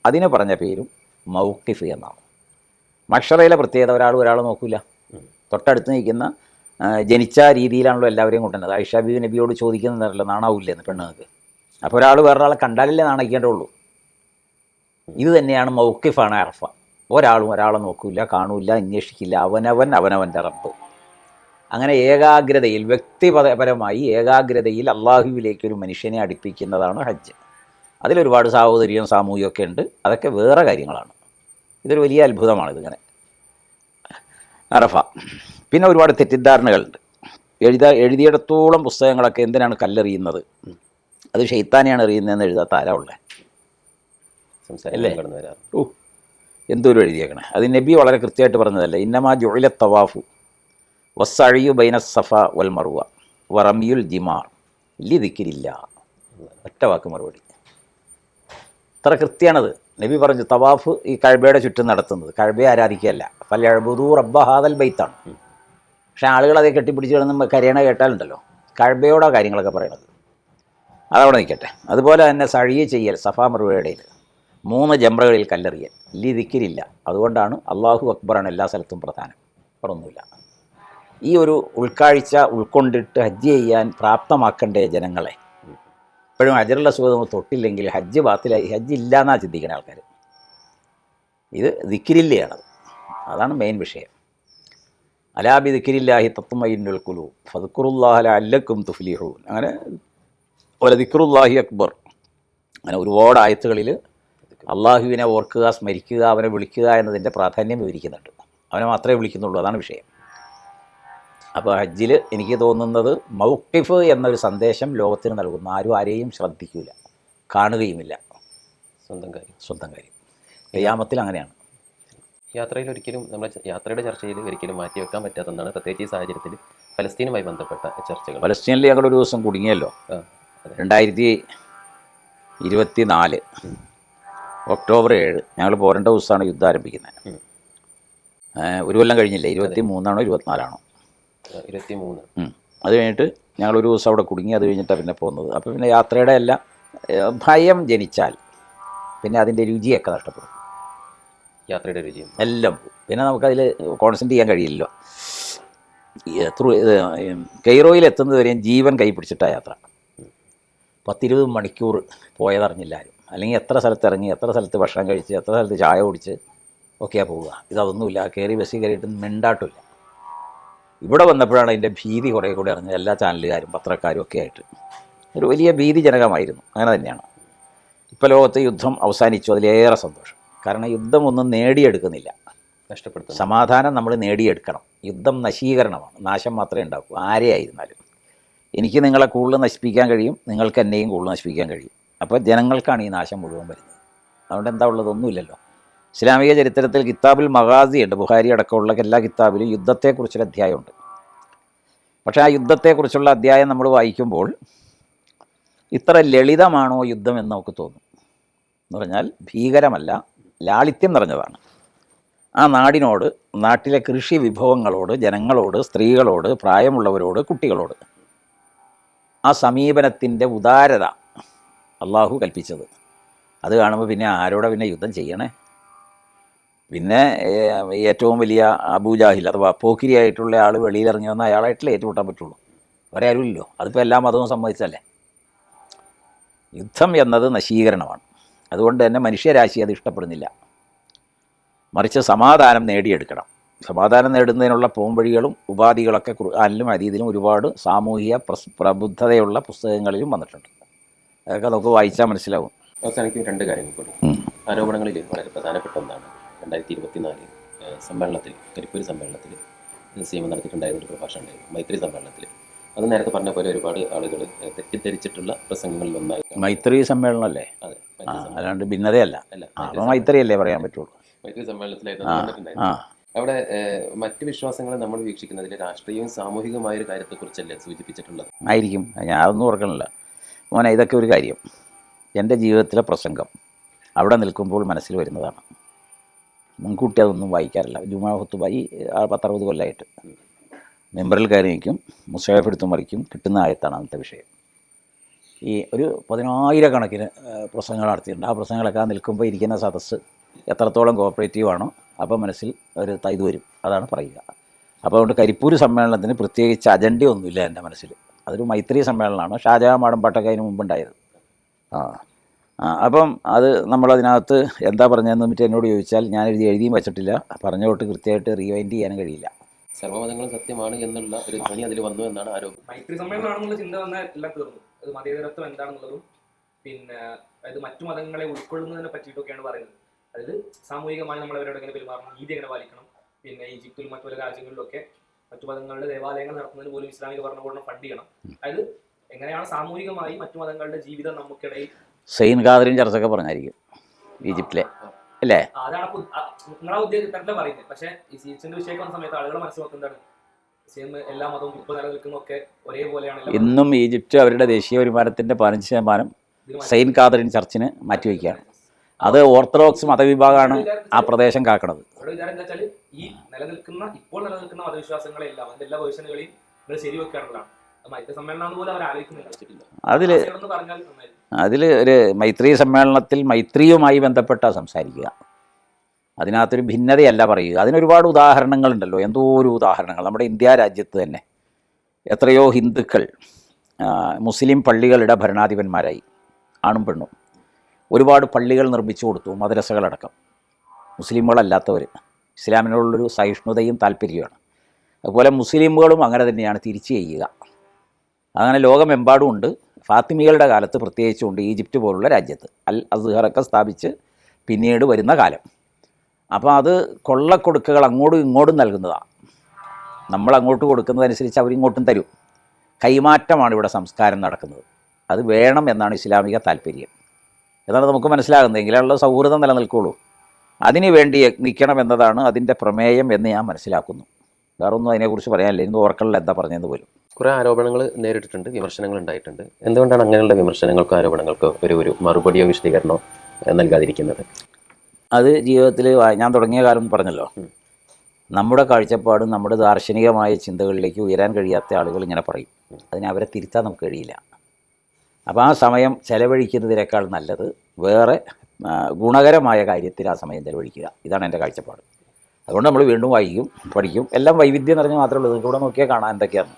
അതിന് പറഞ്ഞ പേരും മൗഖിഫ് എന്നാണ്. മഹ്ശറയിലെ പ്രത്യേകത ഒരാൾ നോക്കില്ല. തൊട്ടടുത്ത് നിൽക്കുന്ന ജനിച്ച രീതിയിലാണല്ലോ എല്ലാവരെയും കൊണ്ടുവന്നത്. ആയിഷ ബീവി നബിയോട് ചോദിക്കുന്നതല്ലോ നാണാവില്ലേ എന്ന് പെണ്ണുങ്ങൾക്ക്. അപ്പോൾ ഒരാൾ വേറൊരാളെ കണ്ടാലല്ലേ നാണിക്കേണ്ടുള്ളൂ. ഇത് തന്നെയാണ് മൗഖിഫാണ് അറഫ. ഒരാളും ഒരാളെ നോക്കില്ല, കാണൂല്ല, അന്വേഷിക്കില്ല. അവനവൻ്റെ റബ്ബ്. അങ്ങനെ ഏകാഗ്രതയിൽ, വ്യക്തിപരമായി ഏകാഗ്രതയിൽ അള്ളാഹുവിലേക്കൊരു മനുഷ്യനെ അടുപ്പിക്കുന്നതാണ് ഹജ്ജ്. അതിലൊരുപാട് സാഹോദര്യം സാമൂഹ്യമൊക്കെ ഉണ്ട്, അതൊക്കെ വേറെ കാര്യങ്ങളാണ്. ഇതൊരു വലിയ അത്ഭുതമാണ് ഇതിങ്ങനെ അറഫ. പിന്നെ ഒരുപാട് തെറ്റിദ്ധാരണകളുണ്ട്. എഴുതിയിടത്തോളം പുസ്തകങ്ങളൊക്കെ എന്തിനാണ് കല്ലെറിയുന്നത്, അത് ഷെയ്ത്താനെയാണ് എറിയുന്നതെന്ന് എഴുതാത്ത ആരാ ഉള്ളത് അല്ലേ? എന്തൊരു എഴുതിയേക്കണേ. അത് നബി വളരെ കൃത്യമായിട്ട് പറഞ്ഞതല്ലേ. ഇന്നമാ ജുഇല തവാഫു വസ്സഅയു ബൈന സഫ വൽ മറുവ വറമിയുൽ ജിമാർ ലിദിക്രില്ല. ഒറ്റ വാക്ക് മറുപടി. അത്ര കൃത്യമാണത്. നബി പറഞ്ഞു തവാഫ് ഈ കഅബയുടെ ചുറ്റും നടത്തുന്നത്, കഅബയെ ആരാധിക്കുകയല്ല. ഫൽയഅ്ബുദൂ റബ്ബ ഹാദൽ ബൈത്താണ്. പക്ഷേ ആളുകൾ അതേ കെട്ടിപ്പിടിച്ച് കിടന്ന് കരയണ കേട്ടാലുണ്ടല്ലോ, കഅബയോടാ കാര്യങ്ങളൊക്കെ പറയണത്. അതവിടെ നിൽക്കട്ടെ. അതുപോലെ തന്നെ സഅയ് ചെയ്യൽ സഫാ മറുവയുടെ 3 ജംറകളിൽ കല്ലെറിയൽ ലിദിക്രില്ല. അതുകൊണ്ടാണ് അല്ലാഹു അക്ബറാണ് എല്ലാ സ്ഥലത്തും പ്രധാനം, വേറൊന്നുമില്ല. ഈ ഒരു ഉൾക്കാഴ്ച ഉൾക്കൊണ്ടിട്ട് ഹജ്ജ് ചെയ്യാൻ പ്രാപ്തമാക്കണ്ടേ ജനങ്ങളെ. ഇപ്പോഴും ഹജറുൽ അസ്വദ് തൊട്ടില്ലെങ്കിൽ ഹജ്ജ് ബാത്തിലായി, ഹജ്ജ് ഇല്ല എന്നാണ് ചിന്തിക്കുന്ന ആൾക്കാർ. ഇത് ദിക്രില്ലയാണത്. അതാണ് മെയിൻ വിഷയം. അലാ ബി ദിക്രില്ലാഹി തത്മഇന്നുൽ ഖുലൂബ് ഫദ്കുറുല്ലാഹ ലഅല്ലക്കും തുഫ്ലിഹൂൻ. അങ്ങനെ വല ദിക്റുല്ലാഹി അക്ബർ. അങ്ങനെ ഒരുപാട് ആയത്തുകളിൽ അള്ളാഹുവിനെ ഓർക്കുക, സ്മരിക്കുക, അവനെ വിളിക്കുക എന്നതിൻ്റെ പ്രാധാന്യം വിവരിക്കുന്നുണ്ട്. അവനെ മാത്രമേ വിളിക്കുന്നുള്ളൂ, അതാണ് വിഷയം. അപ്പോൾ ഹജ്ജിൽ എനിക്ക് തോന്നുന്നത് മൗഖിഫ് എന്നൊരു സന്ദേശം ലോകത്തിന് നൽകുന്നു. ആരും ആരെയും ശ്രദ്ധിക്കില്ല, കാണുകയുമില്ല. സ്വന്തം കാര്യം ഖിയാമത്തിൽ അങ്ങനെയാണ്. യാത്രയിൽ ഒരിക്കലും നമ്മൾ യാത്രയുടെ ചർച്ചയിൽ ഒരിക്കലും മാറ്റിവെക്കാൻ പറ്റാത്തതാണ്, പ്രത്യേകിച്ച് ഈ സാഹചര്യത്തിൽ ഫലസ്തീനുമായി ബന്ധപ്പെട്ട ചർച്ചകൾ. ഫലസ്തീനിൽ ഞങ്ങളൊരു ദിവസം കുടുങ്ങിയല്ലോ. 2024 ഒക്ടോബർ 7 ഞങ്ങൾ പോരേണ്ട ദിവസമാണ് യുദ്ധം ആരംഭിക്കുന്നത്. ഒരു കൊല്ലം കഴിഞ്ഞില്ലേ? 23 24 23. അത് കഴിഞ്ഞിട്ട് ഞങ്ങളൊരു ദിവസം അവിടെ കുടുങ്ങി. അത് കഴിഞ്ഞിട്ടാണ് പിന്നെ പോകുന്നത്. അപ്പോൾ പിന്നെ യാത്രയുടെ എല്ലാം ഭയം ജനിച്ചാൽ പിന്നെ അതിൻ്റെ രുചിയൊക്കെ നഷ്ടപ്പെടും. യാത്രയുടെ രുചിയും എല്ലാം പോകും. പിന്നെ നമുക്കതിൽ കോൺസെൻട്രേറ്റ് ചെയ്യാൻ കഴിയില്ലല്ലോ. കെയ്റോയിൽ എത്തുന്നത് വരെയും ജീവൻ കൈ പിടിച്ചിട്ടാണ് യാത്ര. 10-20 മണിക്കൂർ പോയതറിഞ്ഞില്ല ആരും. അല്ലെങ്കിൽ എത്ര സ്ഥലത്ത് ഇറങ്ങി, എത്ര സ്ഥലത്ത് ഭക്ഷണം കഴിച്ച്, എത്ര സ്ഥലത്ത് ചായ കുടിച്ച് ഒക്കെയാണ് പോവുക. ഇതൊന്നുമില്ല. കയറി ബസ്സിൽ കയറിയിട്ട് മിണ്ടാട്ടില്ല. ഇവിടെ വന്നപ്പോഴാണ് അതിൻ്റെ ഭീതി കുറേ കൂടി അറിഞ്ഞത്. എല്ലാ ചാനലുകാരും പത്രക്കാരും ഒക്കെ ആയിട്ട് ഒരു വലിയ ഭീതിജനകമായിരുന്നു. അങ്ങനെ തന്നെയാണ്. ഇപ്പോൾ ലോകത്ത് യുദ്ധം അവസാനിച്ചു, അതിലേറെ സന്തോഷം. കാരണം യുദ്ധം ഒന്നും നേടിയെടുക്കുന്നില്ല, നഷ്ടപ്പെടുത്തും. സമാധാനം നമ്മൾ നേടിയെടുക്കണം. യുദ്ധം നശീകരണമാണ്, നാശം മാത്രമേ ഉണ്ടാക്കൂ, ആരെയായിരുന്നാലും. എനിക്ക് നിങ്ങളെ കൂടുതൽ നശിപ്പിക്കാൻ കഴിയും, നിങ്ങൾക്ക് എന്നെയും കൂടുതൽ നശിപ്പിക്കാൻ കഴിയും. അപ്പോൾ ജനങ്ങൾക്കാണ് ഈ നാശം മുഴുവൻ വരുന്നത്. അതുകൊണ്ട് എന്താ ഉള്ളത്? ഒന്നുമില്ലല്ലോ. ഇസ്ലാമിക ചരിത്രത്തിൽ കിതാബുൽ മഗാസി ഉണ്ട്. ബുഖാരി അടക്കമുള്ള എല്ലാ കിതാബിലും യുദ്ധത്തെക്കുറിച്ചൊരു അധ്യായമുണ്ട്. പക്ഷേ ആ യുദ്ധത്തെക്കുറിച്ചുള്ള അധ്യായം നമ്മൾ വായിക്കുമ്പോൾ ഇത്ര ലളിതമാണോ യുദ്ധം എന്ന് നമുക്ക് തോന്നും. എന്ന് പറഞ്ഞാൽ ഭീകരമല്ല, ലാളിത്യം നിറഞ്ഞതാണ്. ആ നാടിനോട്, നാട്ടിലെ കൃഷി വിഭവങ്ങളോട്, ജനങ്ങളോട്, സ്ത്രീകളോട്, പ്രായമുള്ളവരോട്, കുട്ടികളോട് ആ സമീപനത്തിൻ്റെ ഉദാരത അള്ളാഹു കൽപ്പിച്ചത്. അത് കാണുമ്പോൾ പിന്നെ ആരോടെ പിന്നെ യുദ്ധം ചെയ്യണേ? പിന്നെ ഏറ്റവും വലിയ അബൂജാഹിൽ അഥവാ പോക്കിരിയായിട്ടുള്ള ആൾ വെളിയിലിറങ്ങി വന്ന അയാളായിട്ടല്ലേ ഏറ്റുമുട്ടാൻ പറ്റുള്ളൂ. വേറെ ആരുമില്ലല്ലോ. അതിപ്പോൾ എല്ലാ മതവും സമ്മതിച്ചല്ലേ. യുദ്ധം എന്നത് നശീകരണമാണ്. അതുകൊണ്ട് തന്നെ മനുഷ്യരാശി അത് ഇഷ്ടപ്പെടുന്നില്ല. മറിച്ച് സമാധാനം നേടിയെടുക്കണം. സമാധാനം നേടുന്നതിനുള്ള പോംവഴികളും ഉപാധികളൊക്കെ ഖുർആനിലും ഹദീസിലും ഒരുപാട് സാമൂഹിക പ്രബുദ്ധതയുള്ള പുസ്തകങ്ങളിലും വന്നിട്ടുണ്ട്. അതൊക്കെ നമുക്ക് വായിച്ചാൽ മനസ്സിലാവും. അവസാനിക്കും 2 കാര്യങ്ങൾ കൂടി. ആരോപണങ്ങളിൽ വളരെ പ്രധാനപ്പെട്ട ഒന്നാണ് 2024 സമ്മേളനത്തിൽ, കരിപ്പൂർ സമ്മേളനത്തിൽ സീമ നടത്തിയിട്ടുണ്ടായിരുന്ന ഒരു പ്രഭാഷണം ഉണ്ടായിരുന്നു, മൈത്രി സമ്മേളനത്തിൽ. അത് നേരത്തെ പറഞ്ഞ പോലെ ഒരുപാട് ആളുകൾ തെറ്റിദ്ധരിച്ചിട്ടുള്ള പ്രസംഗങ്ങളിലൊന്നായി. മൈത്രി സമ്മേളനമല്ലേ? അതെ, അല്ലാണ്ട് ഭിന്നതയല്ല. അപ്പോൾ മൈത്രിയല്ലേ പറയാൻ പറ്റുള്ളൂ. മൈത്രി സമ്മേളനത്തിലായിരുന്നു. അവിടെ മറ്റ് വിശ്വാസങ്ങളെ നമ്മൾ വീക്ഷിക്കുന്നതിൽ രാഷ്ട്രീയവും സാമൂഹികമായൊരു കാര്യത്തെക്കുറിച്ചല്ലേ സൂചിപ്പിച്ചിട്ടുള്ളത്? ആയിരിക്കും. ഞാൻ അതൊന്നും ഓർക്കണില്ല മോനെ. ഇതൊക്കെ ഒരു കാര്യം എൻ്റെ ജീവിതത്തിലെ പ്രസംഗം അവിടെ നിൽക്കുമ്പോൾ മനസ്സിൽ വരുന്നതാണ്. മുൻകൂട്ടി അതൊന്നും വായിക്കാറില്ല. ജുമാ ഖുത്തുബ ഈ 10-60 കൊല്ലമായിട്ട് മെമ്പറിൽ കയറി നിൽക്കും, മുസ്ഹഫ് എടുത്ത് മറിക്കും, കിട്ടുന്ന ആയത്താണ് അന്നത്തെ വിഷയം. ഈ ഒരു 10,000 പ്രസംഗങ്ങൾ നടത്തിയിട്ടുണ്ട്. ആ പ്രസംഗങ്ങളൊക്കെ നിൽക്കുമ്പോൾ ഇരിക്കുന്ന സദസ്സ് എത്രത്തോളം കോപ്പറേറ്റീവാണോ അപ്പോൾ മനസ്സിൽ ഒരു ഇത് വരും, അതാണ് പറയുക. അപ്പോൾ അതുകൊണ്ട് കരിപ്പൂർ സമ്മേളനത്തിന് പ്രത്യേകിച്ച് അജണ്ടയൊന്നുമില്ല എൻ്റെ മനസ്സിൽ. അതൊരു മൈത്രി സമ്മേളനമാണ്. ഷാജഹാൻ മാടൻ പാട്ടൊക്കെ അതിന് മുമ്പുണ്ടായത്. അപ്പം അത് നമ്മളതിനകത്ത് എന്താ പറഞ്ഞതെന്ന് എന്നിട്ട് എന്നോട് ചോദിച്ചാൽ ഞാൻ എഴുതിയും വെച്ചിട്ടില്ല. പറഞ്ഞോട്ട് കൃത്യമായിട്ട് റീവൈൻഡ് ചെയ്യാനും കഴിയില്ല. സർവ്വമതങ്ങളും സത്യമാണ് എന്നുള്ള ഒരു ധ്വനി അതിൽ വന്നു എന്നാണ് ആരോപണം. മൈത്രി സമ്മേളനമാണെന്നുള്ള ചിന്ത വന്നാൽ എല്ലാം തീർന്നു. അത് മതേതരത്വം എന്താണെന്നുള്ളതും പിന്നെ അതായത് മറ്റു മതങ്ങളെ ഉൾക്കൊള്ളുന്നതിനെ പറ്റിയിട്ടൊക്കെയാണ് പറയുന്നത്. അതായത് സാമൂഹികമായി നമ്മൾ അവരോട് എങ്ങനെ പെരുമാറണം, നീതി എങ്ങനെ പാലിക്കണം. പിന്നെ ഈജിപ്തിലും മറ്റു പല രാജ്യങ്ങളിലൊക്കെ മറ്റു മതങ്ങളുടെ ദേവാലയങ്ങൾ നടത്തുന്നതിന് പോലും ഇസ്ലാമിക ഭരണകൂടം ഫണ്ട് ചെയ്യണം. അതായത് എങ്ങനെയാണ് സാമൂഹികമായി മറ്റു മതങ്ങളുടെ ജീവിതം നമുക്കിടയിൽ സെയിൻ ഖാദറിൻ ചർച്ചയൊക്കെ പറഞ്ഞായിരിക്കും ഈജിപ്തിലെ, അല്ലേ? അതാണ് നിങ്ങളെ ഉദ്ദേശിച്ചിട്ടല്ല പറയുന്നത്. പക്ഷേ ഈ സീറ്റ്സിന്റെ വിഷയം വന്ന സമയത്ത് ആളുകൾ മനസ്സിലാക്കുന്നതാണ് എല്ലാ മതവും ഇപ്പോൾ നിലനിൽക്കുന്നതൊക്കെ ഒരേപോലെയാണ്. ഇന്നും ഈജിപ്റ്റ് അവരുടെ ദേശീയ വരുമാനത്തിൻ്റെ 15% സെയിൻ ഖാദറിൻ ചർച്ചിന് മാറ്റിവെക്കുകയാണ്. അത് ഓർത്തഡോക്സ് മതവിഭാഗമാണ് ആ പ്രദേശം കാക്കണത്. ഇവിടെ വിചാരം എന്താ വെച്ചാൽ ഈ ഇപ്പോൾ നിലനിൽക്കുന്ന മതവിശ്വാസങ്ങളെല്ലാം അതിന്റെ എല്ലാ വേർഷനുകളെയും ശരിവെക്കാനുള്ളതാണ്. മൈത്രി സമ്മേളനം പോലും അവർ ആലോചിക്കുന്നില്ല. അതിൽ ഒരു മൈത്രി സമ്മേളനത്തിൽ മൈത്രിയുമായി ബന്ധപ്പെട്ട സംസാരിക്കുക, അതിനകത്തൊരു ഭിന്നതയല്ല പറയുക. അതിനൊരുപാട് ഉദാഹരണങ്ങളുണ്ടല്ലോ, എന്തോ ഒരു ഉദാഹരണങ്ങൾ. നമ്മുടെ ഇന്ത്യ രാജ്യത്ത് തന്നെ എത്രയോ ഹിന്ദുക്കൾ മുസ്ലിം പള്ളികളുടെ ഭരണാധിപന്മാരായി, ആണും പെണ്ണും. ഒരുപാട് പള്ളികൾ നിർമ്മിച്ചു കൊടുത്തു, മദ്രസകളടക്കം. മുസ്ലിമുകളല്ലാത്തവർ, ഇസ്ലാമിനോടുള്ളൊരു സഹിഷ്ണുതയും താല്പര്യമാണ്. അതുപോലെ മുസ്ലിമുകളും അങ്ങനെ തന്നെയാണ് തിരിച്ചു ചെയ്യുക. അങ്ങനെ ലോകമെമ്പാടും ഉണ്ട്. ഫാത്തിമികളുടെ കാലത്ത് പ്രത്യേകിച്ചുണ്ട്, ഈജിപ്റ്റ് പോലുള്ള രാജ്യത്ത് അൽ അസ്ഹറൊക്കെ സ്ഥാപിച്ച് പിന്നീട് വരുന്ന കാലം. അപ്പോൾ അത് കൊള്ളക്കൊടുക്കുകൾ അങ്ങോട്ടും ഇങ്ങോട്ടും നൽകുന്നതാണ്. നമ്മൾ അങ്ങോട്ട് കൊടുക്കുന്നതനുസരിച്ച് അവരിങ്ങോട്ടും തരും. കൈമാറ്റമാണ് ഇവിടെ സംസ്കാരം നടക്കുന്നത്. അത് വേണം എന്നാണ് ഇസ്ലാമിക താല്പര്യം. എന്നാണ് നമുക്ക് മനസ്സിലാകുന്നത്. എങ്കിലുള്ള സൗഹൃദം നിലനിൽക്കുള്ളൂ. അതിനു വേണ്ടി യത്നിക്കണം എന്നതാണ് അതിൻ്റെ പ്രമേയം എന്ന് ഞാൻ മനസ്സിലാക്കുന്നു. വേറൊന്നും അതിനെക്കുറിച്ച് പറയാനില്ല. ഇന്ന് ഓർക്കലിൽ എന്താ പറഞ്ഞതെന്ന് പോലും. കുറേ ആരോപണങ്ങൾ നേരിട്ടിട്ടുണ്ട്, വിമർശനങ്ങൾ ഉണ്ടായിട്ടുണ്ട്. എന്തുകൊണ്ടാണ് അങ്ങനെയുള്ള വിമർശനങ്ങൾക്കോ ആരോപണങ്ങൾക്കോ ഒരു മറുപടിയോ വിശദീകരണമോ നൽകാതിരിക്കുന്നത്? അത് ജീവിതത്തിൽ ഞാൻ തുടങ്ങിയ കാലം പറഞ്ഞല്ലോ, നമ്മുടെ കാഴ്ചപ്പാടും നമ്മുടെ ദാർശനികമായ ചിന്തകളിലേക്ക് ഉയരാൻ കഴിയാത്ത ആളുകൾ ഇങ്ങനെ പറയും. അതിനെ അവരെ തിരുത്താൻ നമുക്ക് കഴിയില്ല. അപ്പോൾ ആ സമയം ചെലവഴിക്കുന്നതിനേക്കാൾ നല്ലത് വേറെ ഗുണകരമായ കാര്യത്തിൽ ആ സമയം ചെലവഴിക്കുക. ഇതാണ് എൻ്റെ കാഴ്ചപ്പാട്. അതുകൊണ്ട് നമ്മൾ വീണ്ടും വായിക്കും, പഠിക്കും. എല്ലാം വൈവിധ്യം നിറഞ്ഞ് മാത്രമേ ഉള്ളൂ. നിങ്ങൾക്കൂടെ നോക്കിയാൽ കാണാൻ എന്തൊക്കെയാണ്.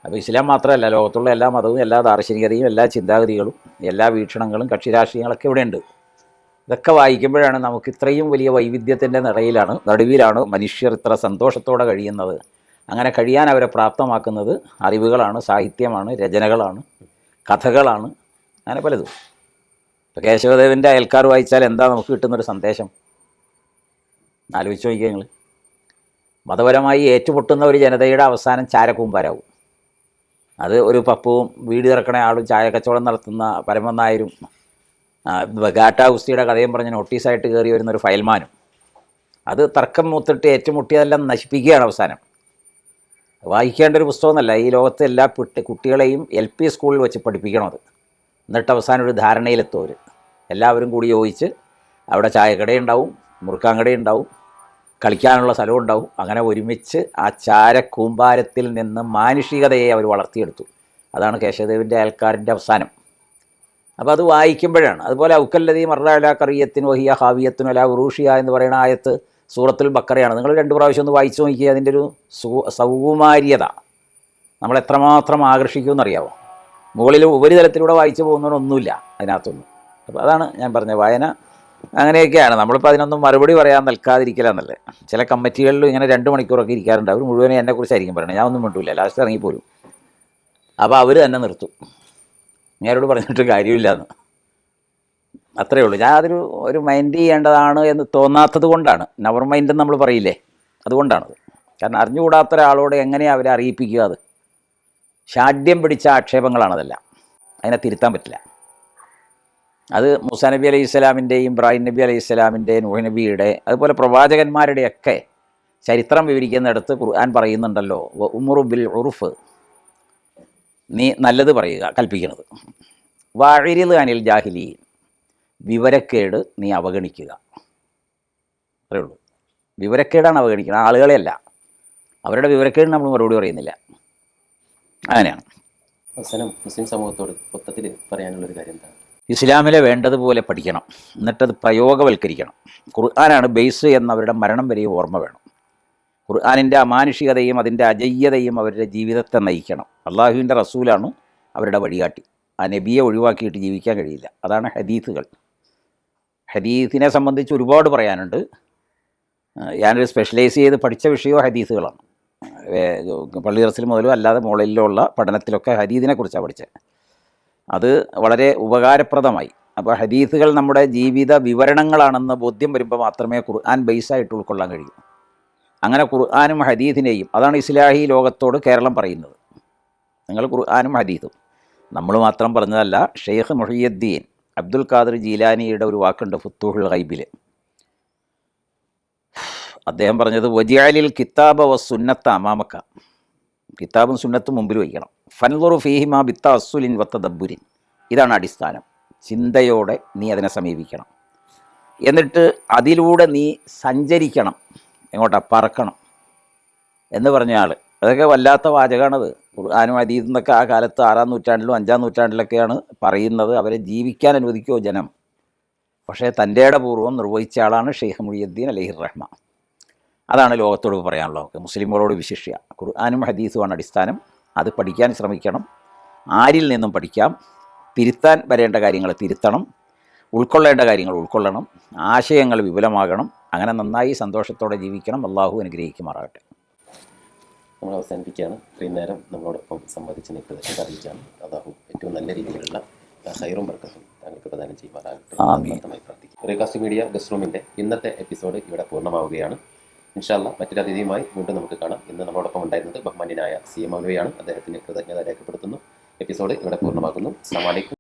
അപ്പോൾ ഇസ്ലാം മാത്രമല്ല, ലോകത്തുള്ള എല്ലാ മതവും എല്ലാ ദാർശനികതയും എല്ലാ ചിന്താഗതികളും എല്ലാ വീക്ഷണങ്ങളും കക്ഷി രാഷ്ട്രീയങ്ങളൊക്കെ ഇവിടെയുണ്ട്. ഇതൊക്കെ വായിക്കുമ്പോഴാണ് നമുക്ക് ഇത്രയും വലിയ വൈവിധ്യത്തിൻ്റെ നടുവിലാണ് മനുഷ്യർ ഇത്ര സന്തോഷത്തോടെ കഴിയുന്നത്. അങ്ങനെ കഴിയാൻ അവരെ പ്രാപ്തമാക്കുന്നത് അറിവുകളാണ്, സാഹിത്യമാണ്, രചനകളാണ്, കഥകളാണ്, അങ്ങനെ പലതും. ഇപ്പോൾ കേശവദേവൻ്റെ അയൽക്കാർ വായിച്ചാൽ എന്താ നമുക്ക് കിട്ടുന്നൊരു സന്ദേശം? ആലോചിച്ച് നോക്കിയാൽ നിങ്ങൾ. മതപരമായി ഏറ്റുമുട്ടുന്ന ഒരു ജനതയുടെ അവസാനം ചാരക്കൂമ്പാരാവും. അത് ഒരു പപ്പുവും വീട് തിറക്കണ ആളും ചായ കച്ചവടം നടത്തുന്ന പരമൻ നായരും ഗാട്ടാഗുസ്തിയുടെ കഥയും പറഞ്ഞ് നോട്ടീസായിട്ട് കയറി വരുന്നൊരു ഫയൽമാനും. അത് തർക്കം മൂത്തിട്ട് ഏറ്റുമുട്ടിയതെല്ലാം നശിപ്പിക്കുകയാണ് അവസാനം. വായിക്കേണ്ട ഒരു പുസ്തകമൊന്നുമല്ല. ഈ ലോകത്തെ എല്ലാ കുട്ടികളെയും LP സ്കൂളിൽ വെച്ച് പഠിപ്പിക്കണത്. എന്നിട്ട് അവസാനം ഒരു ധാരണയിലെത്തും അവർ. എല്ലാവരും കൂടി യോജിച്ച് അവിടെ ചായക്കടയുണ്ടാവും, മുറുക്കാൻ കടയുണ്ടാവും, കളിക്കാനുള്ള സ്ഥലവും ഉണ്ടാവും. അങ്ങനെ ഒരുമിച്ച് ആ ചാരക്കൂമ്പാരത്തിൽ നിന്ന് മാനുഷികതയെ അവർ വളർത്തിയെടുത്തു. അതാണ് കേശവദേവൻ്റെ അയൽക്കാരൻ്റെ അവസാനം. അപ്പോൾ അത് വായിക്കുമ്പോഴാണ്. അതുപോലെ ഔക്കല്ലദീ മർറ അലാ ഖറിയത്തിൻ വഹിയ ഖാവിയത്തുൻ അലാ ഉറൂഷിയ എന്ന് പറയുന്ന ആയത്ത് സൂറത്തുൽ ബക്കറയാണ്. നിങ്ങൾ 2 പ്രാവശ്യം ഒന്ന് വായിച്ചു നോക്കിയാൽ അതിൻ്റെ ഒരു സൗകുമാര്യത നമ്മൾ എത്രമാത്രം ആകർഷിക്കുമെന്നറിയാമോ? മുകളിൽ ഉപരിതലത്തിലൂടെ വായിച്ചു പോകുന്നവരൊന്നുമില്ല അതിനകത്തൊന്നും. അപ്പോൾ അതാണ് ഞാൻ പറഞ്ഞ വായന അങ്ങനെയൊക്കെയാണ്. നമ്മളിപ്പോൾ അതിനൊന്നും മറുപടി പറയാൻ നിൽക്കാതിരിക്കലാന്നല്ലേ. ചില കമ്മിറ്റികളിലും ഇങ്ങനെ 2 മണിക്കൂറൊക്കെ ഇരിക്കാറുണ്ട്. അവർ മുഴുവനും എന്നെക്കുറിച്ചായിരിക്കും പറയണത്. ഞാൻ ഒന്നും മിണ്ടില്ല, ലാസ്റ്റ് ഇറങ്ങിപ്പോരും. അപ്പോൾ അവർ തന്നെ നിർത്തും. ഞാനോട് പറഞ്ഞിട്ട് കാര്യമില്ലയെന്ന്. അത്രയേ ഉള്ളൂ. ഞാൻ ഒരു മൈൻഡ് ചെയ്യേണ്ടതാണ് എന്ന് തോന്നാത്തത് കൊണ്ടാണ്. നെവർ മൈൻഡ് എന്ന് നമ്മൾ പറയില്ലേ, അതുകൊണ്ടാണത്. കാരണം അറിഞ്ഞുകൂടാത്ത ഒരാളോട് എങ്ങനെയാണ് അവരെ അറിയിപ്പിക്കുക? അത് ഷാഢ്യം പിടിച്ച ആക്ഷേപങ്ങളാണതെല്ലാം. അതിനെ തിരുത്താൻ പറ്റില്ല. അത് മൂസാ നബി അലൈഹി സ്വലാമിൻ്റെയും ഇബ്രാഹിം നബി അലൈഹി സ്വലാമിൻ്റെയും നൂഹ് നബിയുടെ അതുപോലെ പ്രവാചകന്മാരുടെയൊക്കെ ചരിത്രം വിവരിക്കുന്നിടത്ത് ഖുർആൻ പറയുന്നുണ്ടല്ലോ, ഉമുറു ബിൽ ഉറുഫ്, നീ നല്ലത് പറയുക, കൽപ്പിക്കുന്നത്. വാഇരിദ് അനിൽ ജാഹിലീൻ, വിവരക്കേട് നീ അവഗണിക്കുക. അത്രേ ഉള്ളൂ. വിവരക്കേടാണ് അവഗണിക്കുന്നത്, ആളുകളെയല്ല. അവരുടെ വിവരക്കേടിന് നമ്മൾ മറുപടി പറയുന്നില്ല. അങ്ങനെയാണ്. അവസാനം മുസ്ലിം സമൂഹത്തോട് മൊത്തത്തിൽ പറയാനുള്ളൊരു കാര്യം എന്താണ്? ഇസ്ലാമിലെ വേണ്ടതുപോലെ പഠിക്കണം, എന്നിട്ടത് പ്രയോഗവൽക്കരിക്കണം. ഖുർആനാണ് ബേസ് എന്നവരുടെ മരണം വരെയും ഓർമ്മ വേണം. ഖുർആനിൻ്റെ അമാനുഷികതയും അതിൻ്റെ അജയ്യതയും അവരുടെ ജീവിതത്തെ നയിക്കണം. അള്ളാഹുവിൻ്റെ റസൂലാണ് അവരുടെ വഴികാട്ടി. ആ നബിയെ ഒഴിവാക്കിയിട്ട് ജീവിക്കാൻ കഴിയില്ല. അതാണ് ഹദീസുകൾ. ഹദീസിനെ സംബന്ധിച്ച് ഒരുപാട് പറയാനുണ്ട്. ഞാനൊരു സ്പെഷ്യലൈസ് ചെയ്ത് പഠിച്ച വിഷയവും ഹദീസുകളാണ്. പള്ളി ദർസിൽ മുതലും അല്ലാതെ മുകളിലുള്ള പഠനത്തിലൊക്കെ ഹദീസിനെക്കുറിച്ചാണ് പഠിച്ചത്. അത് വളരെ ഉപകാരപ്രദമായി. അപ്പോൾ ഹദീസുകൾ നമ്മുടെ ജീവിത വിവരണങ്ങളാണെന്ന് ബോധ്യം വരുമ്പോൾ മാത്രമേ ഖുർആൻ ബേസായിട്ട് ഉൾക്കൊള്ളാൻ കഴിയൂ. അങ്ങനെ ഖുർആനും ഹദീസിനെയും, അതാണ് ഇസ്ലാഹി ലോകത്തോട് കേരളം പറയുന്നത്. നിങ്ങൾ ഖുർആനും ഹദീസും നമ്മൾ മാത്രം പറഞ്ഞതല്ല. ഷെയ്ഖ് മുഹിയുദ്ദീൻ അബ്ദുൽ ഖാദിർ ജീലാനിയുടെ ഒരു വാക്കുണ്ട് ഫുത്തൂഹുൽ ഗൈബിൽ. അദ്ദേഹം പറഞ്ഞത് വജിഅലിൽ കിതാബ വ സുന്നത്ത അമാമക്ക, കിതാബും സുന്നത്തും മുമ്പിൽ വയ്ക്കണം. ഫൻളുറു ഫീഹിമ ബിത്തഅസ്സുലിൻ വ തദബ്ബുരിൻ, ഇതാണ് അടിസ്ഥാനം. ചിന്തയോടെ നീ അതിനെ സമീപിക്കണം. എന്നിട്ട് അതിലൂടെ നീ സഞ്ചരിക്കണം. എങ്ങോട്ടാ? പറക്കണം എന്ന് പറഞ്ഞ ആൾ. അതൊക്കെ വല്ലാത്ത വാചകമാണത്. ഖുർആനും ഹദീസും എന്നൊക്കെ ആ കാലത്ത് 6-ാം നൂറ്റാണ്ടിലും 5-ാം നൂറ്റാണ്ടിലൊക്കെയാണ് പറയുന്നത്. അവരെ ജീവിക്കാൻ അനുവദിക്കുമോ ജനം? പക്ഷേ തൻ്റെ ഇടപൂർവ്വം നിർവഹിച്ച ആളാണ് ഷെയ്ഖ് മുഹിയുദ്ദീൻ അലൈഹിർ റഹ്മ. അതാണ് ലോകത്തോട് പറയാനുള്ളത്, മുസ്ലിമുകളോട് വിശിഷ്യ. ഖുർആനും ഹദീസുമാണ് അടിസ്ഥാനം. അത് പഠിക്കാൻ ശ്രമിക്കണം. ആരിൽ നിന്നും പഠിക്കാം. തിരുത്താൻ വരേണ്ട കാര്യങ്ങൾ തിരുത്തണം, ഉൾക്കൊള്ളേണ്ട കാര്യങ്ങൾ ഉൾക്കൊള്ളണം, ആശയങ്ങൾ വിപുലമാകണം. അങ്ങനെ നന്നായി സന്തോഷത്തോടെ ജീവിക്കണം. അള്ളാഹു അനുഗ്രഹിക്കുമാറാകട്ടെ. നമ്മൾ അവസാനിപ്പിക്കുകയാണ്. ഇത്രയും നേരം നമ്മളോടൊപ്പം സംബന്ധിച്ച് പ്രദേശം അറിയിച്ചാണ്. അള്ളാഹു ഏറ്റവും നല്ല രീതിയിലുള്ള ഹൈറും ബർക്കത്തും താങ്കൾക്ക് പ്രദാനം ചെയ്യുമാറാകട്ടെ. ആത്മാർത്ഥമായി പ്രാർത്ഥിക്കും. റീകാസ്റ്റ് മീഡിയ ഗസ്റ്റ് റൂമിൻ്റെ ഇന്നത്തെ എപ്പിസോഡ് ഇവിടെ പൂർണ്ണമാവുകയാണ്. ഇൻഷാ അല്ലാഹ് മറ്റൊരു അതിഥിയുമായി വീണ്ടും നമുക്ക് കാണാം. ഇന്ന് നമ്മളോടൊപ്പം ഉണ്ടായിരുന്നത് ബഹുമാന്യനായ CM മൗലവിയാണ്. അദ്ദേഹത്തിന് കൃതജ്ഞത രേഖപ്പെടുത്തുന്നു. എപ്പിസോഡ് ഇവിടെ പൂർണ്ണമാകുന്നു. അസ്സലാമു അലൈക്കും.